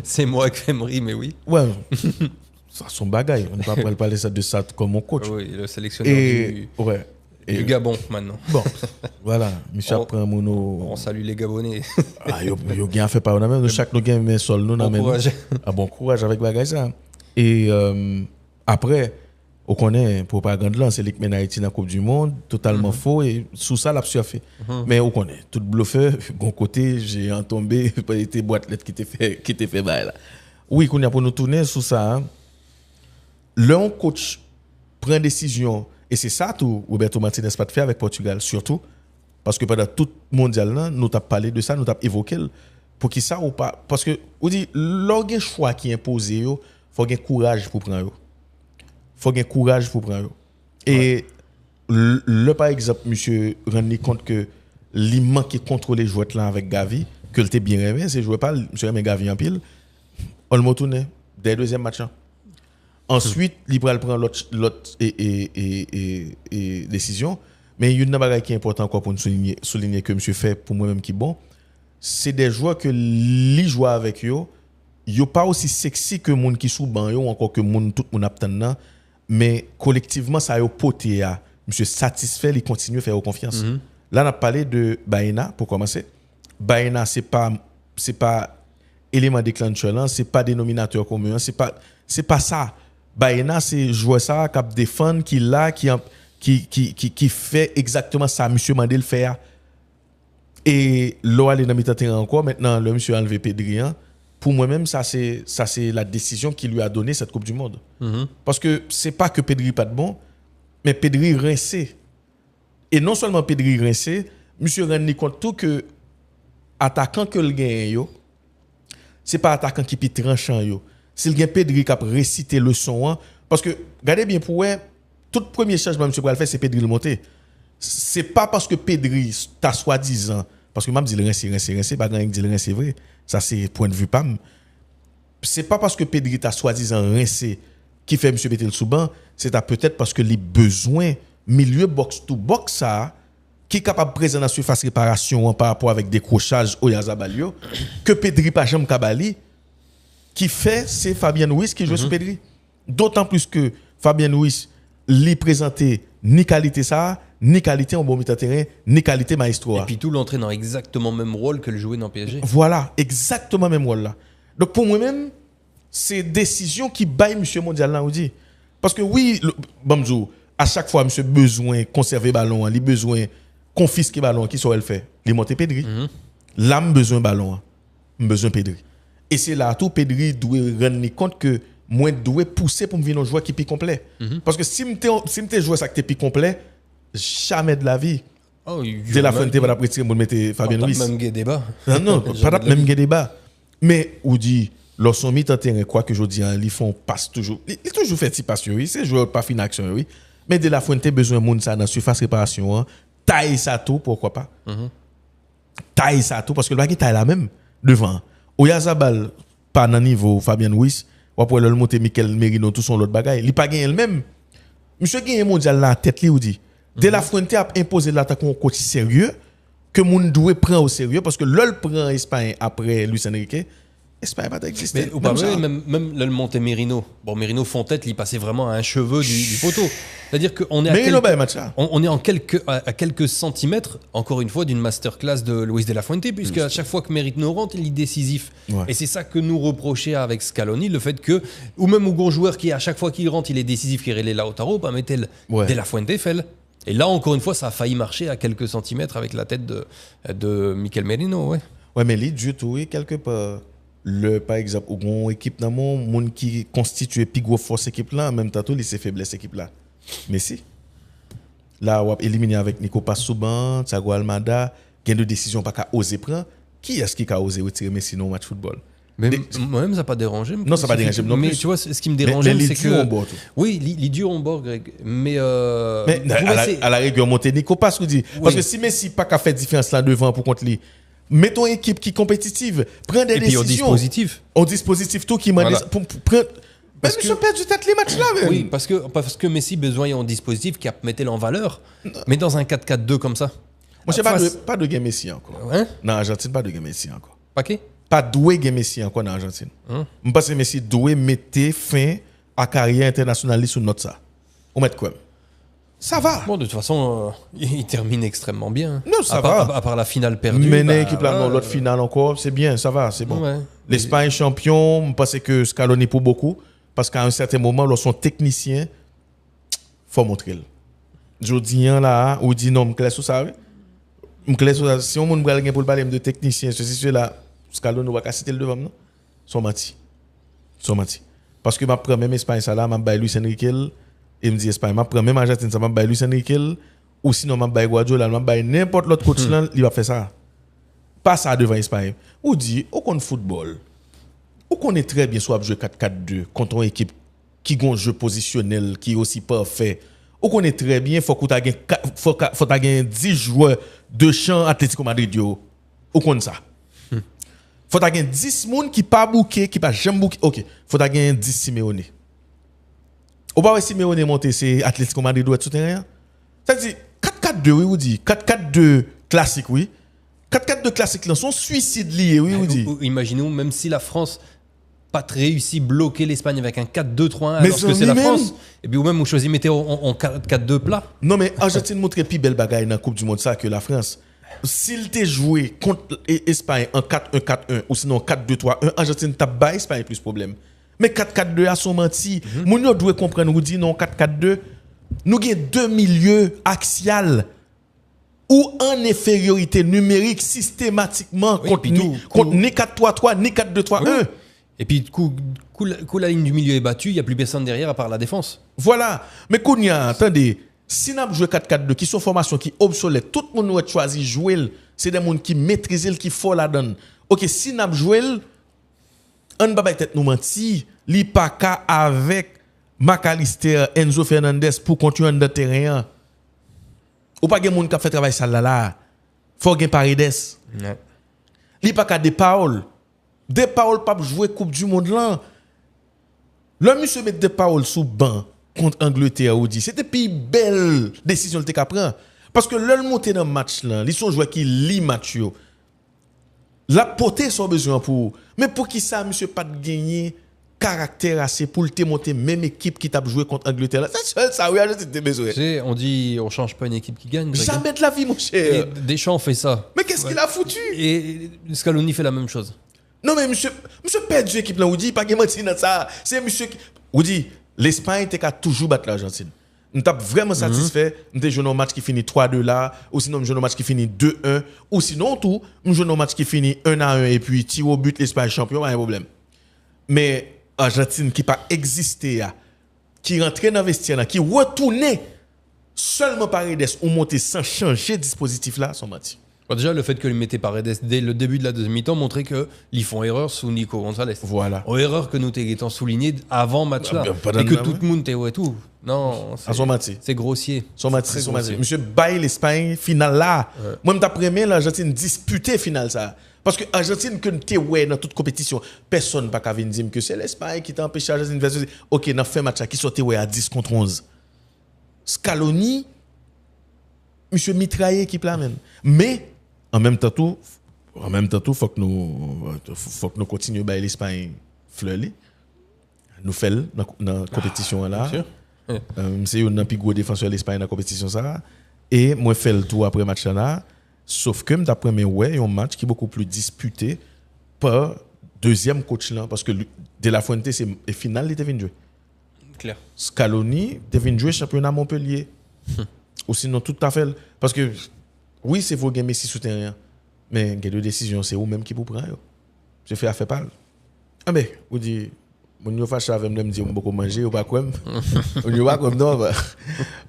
C'est moi qui Emery, mais oui. Ouais. Ça, son bagaille. On ne va pas parler de ça comme mon coach. Oui, le sélectionneur Ouais. du Gabon maintenant. Bon, voilà. Monsieur apprend mon. On salue les Gabonais. Yo bien fait par nous-même. Chaque nous gagne mais sol nous Bon courage. Bon courage avec bagaille ça. Et après, on connaît propagande là, c'est l'équipe mène Haïti dans la Coupe du Monde, totalement faux et sous ça l'a surfé. Mais on connaît tout bluffeur, bon côté, j'ai entombé pas été boîte lettre qui était fait bail là. Oui, qu'on a pour nous tourner sous ça. Le coach prend décision et c'est ça tout Roberto Martinez pas de faire avec Portugal surtout parce que pendant tout mondial là, nous t'a parlé de ça, nous t'a évoqué pour qui ça ou pas parce que on dit l'orgue choix qui imposé yo, faut un courage pour prendre. Faut un courage pour prendre. Et le par exemple monsieur rendre compte que il manque contrôler joueur là avec Gavi que il était bien aimé, c'est joueur pas monsieur aimé Gavi en pile. On le retourner dès deuxième match. Ensuite, il va prendre l'autre décision. Mais il y a une chose qui est importante encore pour nous souligner que monsieur fait pour moi-même qui est bon. C'est des joueurs que les joueurs avec eux, ils sont pas aussi sexy que les gens qui sont ban ou encore que tout le monde attend. Mais collectivement, ça a poté à monsieur satisfait, il continue à faire confiance. Là, on a parlé de Baena pour commencer. Baena, c'est pas élément déclencheur, c'est pas dénominateur commun, c'est pas ça. Baena, c'est joueur ça qui défend, qui fait exactement ça monsieur Mandel fait. Et là aller dans mi-temps encore maintenant le monsieur a enlevé Pedri. Pour moi-même ça c'est la décision qui lui a donné cette Coupe du monde. Parce que c'est pas que Pedri pas de bon, mais Pedri rincé. Et non seulement Pedri rincé, monsieur rend compte tout que attaquant que le gagne yo, c'est pas attaquant qui peut tranchant yo. C'est le gain Pedri qui a récité le son parce que regardez bien pour tout premier changement monsieur Pral fait c'est Pedri le monter. C'est pas parce que Pedri t'a soi-disant parce que même dit rincé pas grand dit rincé vrai. Ça c'est point de vue pam. C'est pas parce que Pedri t'a soi-disant rincé qui fait monsieur Betel Souban, c'est peut-être parce que les besoins milieu box to box ça qui est capable de présenter la surface réparation par rapport avec décrochage au Yazabalio que Pedri pas jamais Kabali qui fait c'est Fabien Ruiz qui joue sur Pedri. D'autant plus que Fabien Ruiz lui présentait ni qualité ça, ni qualité en bon milieu de terrain, ni qualité maestro. Et puis tout l'entraîne dans exactement le même rôle que le jouait dans PSG. Voilà, exactement même rôle là. Donc pour moi-même, c'est décision qui baille monsieur mondial là on dit. Parce que oui, Bamzou, à chaque fois monsieur besoin conserver ballon, il besoin confisquer ballon, qui soit le fait, il monter Pedri. L'âme besoin ballon, besoin Pedri. Et c'est là tout Pedri doit rendre compte que moi dois pousser pour me venir un joueur qui est complet. Parce que si me joueur ça qui est complet, jamais de la vie. De la fin de va après tirer pour mettre Fabien Ruiz. Même débat. Non, pas même débat. Mais ou dit lorsqu'on mit en terrain quoi que je dis ils font passe toujours. Il toujours fait petit passe oui, c'est joueur pas fin action oui. Mais de la Fuente besoin monde ça dans surface réparation, taille ça tout pourquoi pas. Taille ça tout parce que le bagage taille la même devant. Oyazabal pas dans niveau Fabien Ruiz, ou après le monter Mikel Merino tout son l'autre bagaille, il pas gagné le même. Monsieur gagné mondial là tête li ou dit. De la Fuente a imposé l'attaque un coach sérieux que moun doit prendre au sérieux parce que l'ol prend Espagne après Luis Enrique. Espagne pas existé. Mais ou pas même le monter Merino. Bon Merino font tête, il passait vraiment à un cheveu du poteau. C'est-à-dire qu'on est à quelques centimètres encore une fois d'une masterclass de Luis de la Fuente puisque à chaque fois que Merino rentre, il est décisif. Ouais. Et c'est ça que nous reprochait avec Scaloni, le fait que ou même un joueur qui à chaque fois qu'il rentre, il est décisif qui relève Lautaro, pas mettre de la Fuente fait. Et là, encore une fois, ça a failli marcher à quelques centimètres avec la tête de Mikel Merino. Ouais, mais lui, oui, quelque part, par exemple, une équipe dans le monde qui constitue plus grosse force équipe là, en même temps, il s'est faiblesse équipe là. Mais si. Là, on a éliminé avec Nico Passouban, Thiago Almada, gain de décision pas qu'à oser prendre. Qui est-ce qui a osé retirer Messi dans le match de football? Mais moi-même, ça n'a pas dérangé. Non, ça n'a pas dérangé. Mais tu vois, ce qui me dérangeait, c'est que. Oui, les durs en bord, Greg. Mais à la rigueur, monter Nico Pass, vous dit. Parce que si Messi n'a pas fait différence là devant pour contre lui, mettons une équipe qui est compétitive, prends des décisions. Et puis au dispositif tout qui m'a dit. Parce que ils ont perdu tête les matchs là. Même. Oui, parce que Messi besoin d'un dispositif qui a metté en valeur. Mais dans un 4-4-2 comme ça. Moi, je n'ai pas de game Messi encore. Hein? Non, Argentine, pas de game Messi encore. Pas qui? pas doué que Messi encore en Argentine. Je pense que Messi doit mettre fin à la carrière internationale sur notre ça. On met quoi? Ça va. Bon, de toute façon, il termine extrêmement bien. Non, ça va. va. À part la finale perdue. Mais l'équipe là, dans l'autre finale encore, c'est bien, ça va, c'est bon. Ouais. L'Espagne champion, je pense que Scaloni pour beaucoup, parce qu'à un certain moment, lorsqu'on technicien, faut montrer. Je dis là, ou dit non, je ça. Si on me dit pour parler de technicien, ceci, cela, Scaloni va citer le devant, non? Sont menti. Parce que ma première Espagne, ça là, ma Luis Enrique. Et me dit Espagne, ma première Argentine, ça m'a baillé Luis Enrique, ou sinon m'a baillé Guardiola, m'a baillé n'importe l'autre coach là, il va faire ça. Pas ça devant Espagne. Ou dit, au compte football, ou connaît très bien soit jouer 4-4-2 contre une équipe qui a un jeu positionnel qui est aussi parfait. Ou connaît très bien faut que tu aies 10 joueurs de champ Atlético Madrid yo. Ou connaît ça. Faut que tu aies 10 personnes qui pas bouqué, qui pas jamais bouqué. OK, faut que tu aies 10 Simeone. Ou pas Simeone monter c'est Atlético Madrid doit souterrain. Ça dit 4-4-2 oui ou dit 4-4-2 classique oui. 4-4-2 classique là sont suicide lié oui ou dit. Imaginons même si la France pas réussi bloquer l'Espagne avec un 4-2-3-1 alors que c'est la France et puis ou même on choisit mettre en 4-4-2 plat. Non mais Argentine montre plus belle bagaille dans la Coupe du monde ça que la France. S'il t'est joué contre Espagne en 4-1-4-1 ou sinon 4-2-3-1, Argentine tape bas Espagne plus problème. Mais 4-4-2 a son menti. Moun yo doit comprendre ou dit non 4-4-2. Nous avons deux milieux axiales ou en infériorité numérique systématiquement contre ni 4-3-3 ni 4-2-3-1. Oui. Et puis coup la ligne du milieu est battue, il n'y a plus personne derrière à part la défense. Voilà. Mais Kounia, attendez, si nous avons joué 4-4-2 qui sont formation qui obsolète, tout le monde a choisi jouer, c'est des gens qui maîtrisent qui font la donne. OK, si nous avons joué on va peut-être nous mentir, li pas ka avec McAllister, Enzo Fernandez pour continuer dans le terrain. Ou pas gen moun qui fait travail ça là. Faut gen Paredes. Ouais. Li pas ka De Paul pas jouer Coupe du monde là. Le monsieur met De Paul sous banc contre Angleterre ou dit c'était plus belle décision le t'a prend parce que le monter dans match là, ils sont joueurs qui lit match yo. La portée son besoin pour mais pour qui ça monsieur pas de gagner caractère assez pour te monter même équipe qui t'a joué contre Angleterre là ça oui c'était besoin. On dit on change pas une équipe qui gagne. Jamais de la vie mon cher. Et Deschamps fait ça. Mais qu'est-ce qu'il a foutu? Et Scaloni fait la même chose. Non mais monsieur perd du équipe là ou dit pas que menti dans ça. C'est monsieur ou dit l'Espagne t'es toujours battre l'Argentine. Nous sommes vraiment satisfaits. Nous jouons un match qui finit 3-2 là, ou sinon nous jouons un match qui finit 2-1, ou sinon tout, nous jouons un match qui finit 1-1 et puis tir au but l'Espagne champion, pas un problème. Mais Argentine qui pas existé qui rentrait dans le vestiaire là, qui retournait seulement Paredes ou monter sans changer dispositif là, sont menti. Bon, déjà, le fait que les mettaient Paredes dès le début de la deuxième mi-temps montrait qu'ils font erreur sous Nico González. Voilà. Erreur que nous t'étions souligné avant match là. Et que tout le monde était ouais tout. Non, c'est grossier. Son mati. Monsieur Baye l'Espagne finale là. Ouais. Moi m'ta premier l'Argentine disputé finale ça. Parce que Argentine que t'es ouais dans toute compétition, personne pas venir dire que c'est l'Espagne qui t'a empêché Argentine versus OK, dans fin match qui sortait ouais à 10 contre 11. Scaloni monsieur mitraillé équipe là même. Mais en même temps tout faut que nous continuions bailler l'Espagne fleuler. Nous fait dans la compétition là. C'est un plus gros défenseur de l'Espagne dans la compétition ça et moi fait le tour après match là sauf que d'après mes ouais un match qui est beaucoup plus disputé par deuxième coach là parce que De La Fuente c'est finale il était venu jouer clair. Scaloni était venu jouer championnat Montpellier ou sinon tout à fait parce que oui c'est vous gagner Messi souterrain mais les deux décisions c'est vous même qui vous prend je fais affaire parle ah ben vous dit mon yo fâche avec me dire beaucoup manger ou pas quoi on yo pas comme non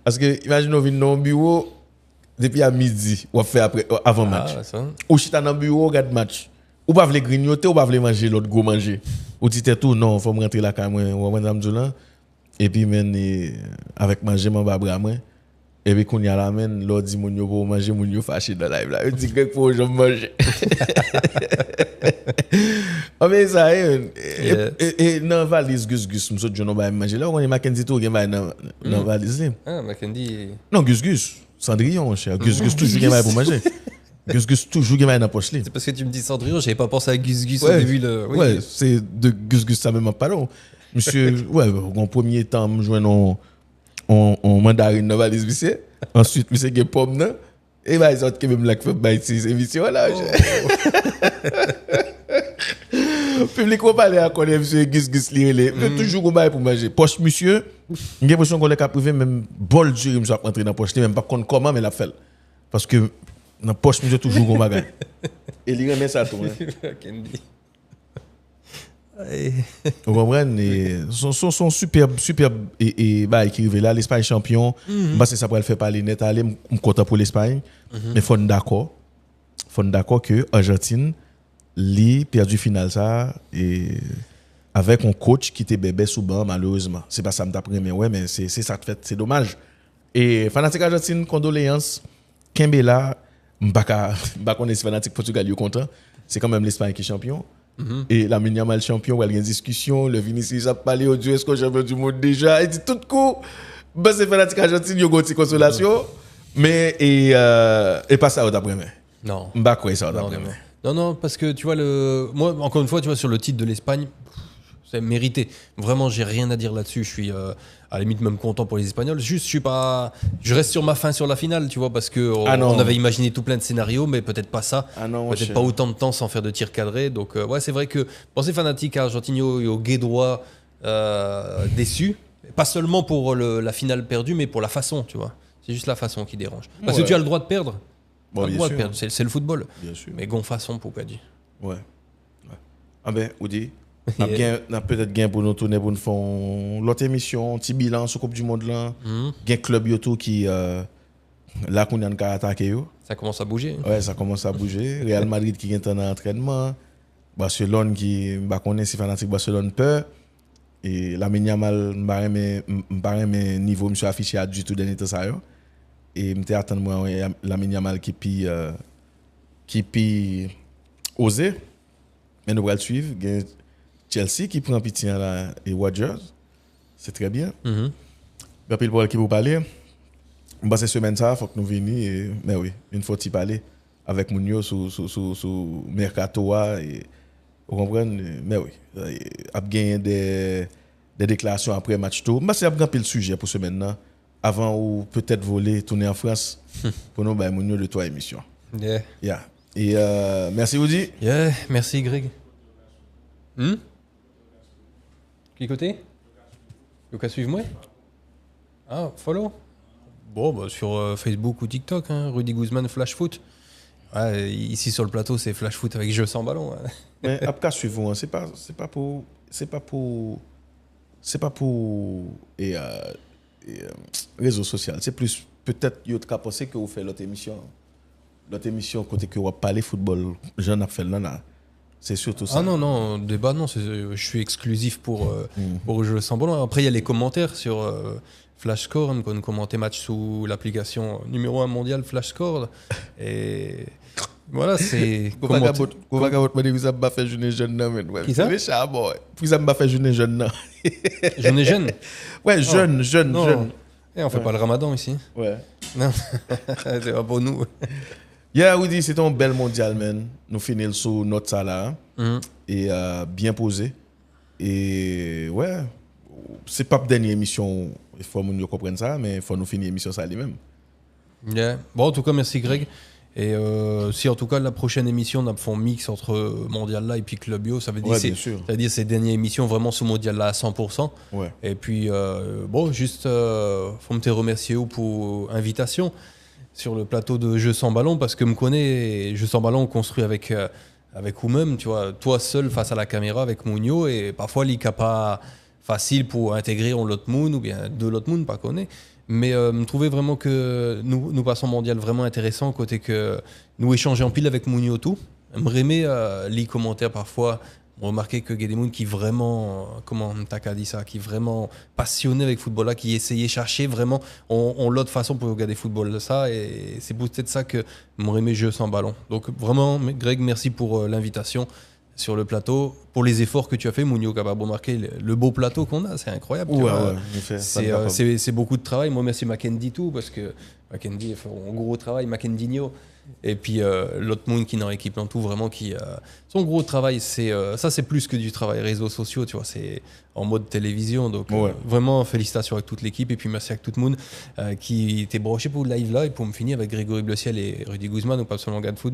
parce que imagine on vient dans bureau depuis à midi ou fait après avant match ou chita dans bureau regarde match ou pas veut grignoter ou pas veut manger l'autre gros manger ou dit tout non faut me rentrer là quand moi ou madame Jolan et puis men avec manger mon bras moi et puis qu'on y a la men l'autre dit mon yo pour manger mon yo fâché dans live là il dit que faut je manger ah mais ça et dans valise Gus monsieur John va manger là on est Mackenzie tout gain dans valise Mackenzie non Gus Cendrillon cher Gus toujours gain pour manger Gus Gus toujours gamin dans poche li. C'est parce que tu me dis Cendrillon, j'avais pas pensé à Gus Gus au Ouais. début. Oui. Ouais, c'est de Gus Gus ça même pas long. Monsieur, ouais, en premier temps, me joindre en mandarine dans valise monsieur. Ensuite, monsieur qui pomme là. Et bah ils ont qui même là qui fait bah ces émissions là. Public on parler à connaître monsieur Gus Gus li toujours on bail pour manger. Poche monsieur, j'ai l'impression qu'on est capable même bol dur monsieur rentrer dans poche même pas connait comment mais l'a fait. Parce que dans poche monsieur toujours on bagage. Et il remet ça tout. Candy. Vous comprenez? Son superbe et bah qui arrive là l'Espagne champion. Bah c'est ça pour le faire parler net aller me content pour l'Espagne. Mais faut d'accord que Argentine li perdu final ça et avec un coach qui était bébé sous banc malheureusement. C'est pas ça me t'apprend mais ouais mais c'est ça fait c'est dommage. Et fanatique Argentine condoléances Kembela m'pa connaître fanatique Portugal yo content. C'est quand même l'Espagne qui est champion. Et la Yamal champion, il y a une discussion, le Vinicius a parlé au Dieu, est-ce que champion du monde déjà? Il dit tout coup, bah c'est fanatique Argentine, il y a une consolation, mais et pas ça au d'après-midi. Non. Bah quoi ça au d'après-midi. Non, parce que tu vois, moi, encore une fois, tu vois, sur le titre de l'Espagne, c'est mérité. Vraiment, j'ai rien à dire là-dessus. Je suis à la limite même content pour les Espagnols. Juste, je reste sur ma fin sur la finale, tu vois, parce que on avait imaginé tout plein de scénarios, mais peut-être pas ça. Peut-être pas autant de temps sans faire de tir cadré. Donc, ouais, c'est vrai que penser fanatique à Argentinho et au Guédrois déçus, pas seulement pour la finale perdue, mais pour la façon, tu vois. C'est juste la façon qui dérange. Parce que tu as le droit de perdre. Bon, bien sûr. C'est le football. Bien sûr. Mais gon façon pour pas dire. Ouais. Ah ben, Oudi, on a peut-être gain pour nous tourner pour nous faire l'autre émission, un petit bilan sur Coupe du Monde là. Gain club yoto qui là qu'on a un attaqué yo. Ça commence à bouger. Ouais, ça commence à bouger. Real Madrid qui est en entraînement. Barcelone qui bah connaît si fanatique Barcelone peur. Et la Yamal m'pa mais niveau monsieur affiché à du tout dernier temps ça yo. Et m'était attendre moi la Yamal qui osé. Mais nous allons le suivre. Il y a Chelsea qui prend pitié là et Rodgers. C'est très bien. Mais puis le qui vous parler. Bah cette semaine ça faut que nous venions mais oui, une fois y parler avec Mounio sous mercato et vous comprenez mais oui, a gagné des déclarations après match tout. Bah c'est un grand pile sujet pour semaine là avant ou peut-être voler tourner en France pour nous bah Mounio de toi émission. Yeah. Et merci Woody. Yeah, merci Greg. Qui côté? Vous qu'à suivre moi? Ah, follow? Bon, bah, sur Facebook ou TikTok, hein, Rudy Guzman Flash Foot. Ouais, ici sur le plateau, c'est Flash Foot avec jeu sans ballon. Hein. Mais après suivons, c'est pas pour réseaux sociaux, c'est plus peut-être il y a qu'à penser que vous faites l'autre émission côté que vous parlez football, j'en ai fait là. C'est surtout ça. Ah non, débat non, je suis exclusif pour jeu sans ballon. Après il y a les commentaires sur Flash Score, on peut commenter match sous l'application numéro 1 mondiale Flash Score et voilà, c'est vous avez pas fait jeune non. Qui ça? Vous avez pas fait jeune. Jeune. Ouais, jeune. Et on fait pas le Ramadan ici. Ouais. Non. C'est pas pour nous. Yeah, oui, c'est un bel mondial, man. Nous finissons sur notre salaire et bien posé. Et ouais, c'est pas la dernière émission, il faut que nous comprenions ça, mais il faut nous finir l'émission ça lui-même. Yeah. Bon, en tout cas, merci Greg. Et si en tout cas la prochaine émission on a fait un mix entre Mondial là et puis Club Yo, ça veut dire ces dernières émissions vraiment sous Mondial là à 100%. Ouais. Et puis bon, juste faut me te remercier pour l'invitation sur le plateau de Jeux sans ballon parce que me connais Jeux sans ballon construit avec vous-même, tu vois, toi seul face à la caméra avec Mounio et parfois il n'est pas facile pour intégrer un l'autre monde ou bien deux l'autre monde pas connaît. Mais me trouvais vraiment que nous passons mondial vraiment intéressant côté que nous échangeons en pile avec Mounio tout. Me remet les commentaires parfois remarquer que Guédemoun qui vraiment comment t'as dit ça qui vraiment passionné avec football là qui essayait chercher vraiment on l'autre façon pour regarder football de ça et c'est peut-être ça que me remet jeu sans ballon. Donc vraiment Greg merci pour l'invitation. sur le plateau pour les efforts que tu as fait. Mounio qui a remarqué le beau plateau qu'on a, c'est incroyable. Tu vois. C'est beaucoup de travail. Moi, merci Mackendy tout parce que Mackendy fait un gros travail, Mackendinho. Et puis l'autre monde qui est dans l'équipe en tout, vraiment qui son gros travail, ça c'est plus que du travail réseaux sociaux, tu vois, c'est en mode télévision. Donc vraiment félicitations avec toute l'équipe et puis merci à tout le monde qui était branché pour le live là et pour me finir avec Grégory Blessiel et Rudy Guzman ou pas seulement Gars de Foot.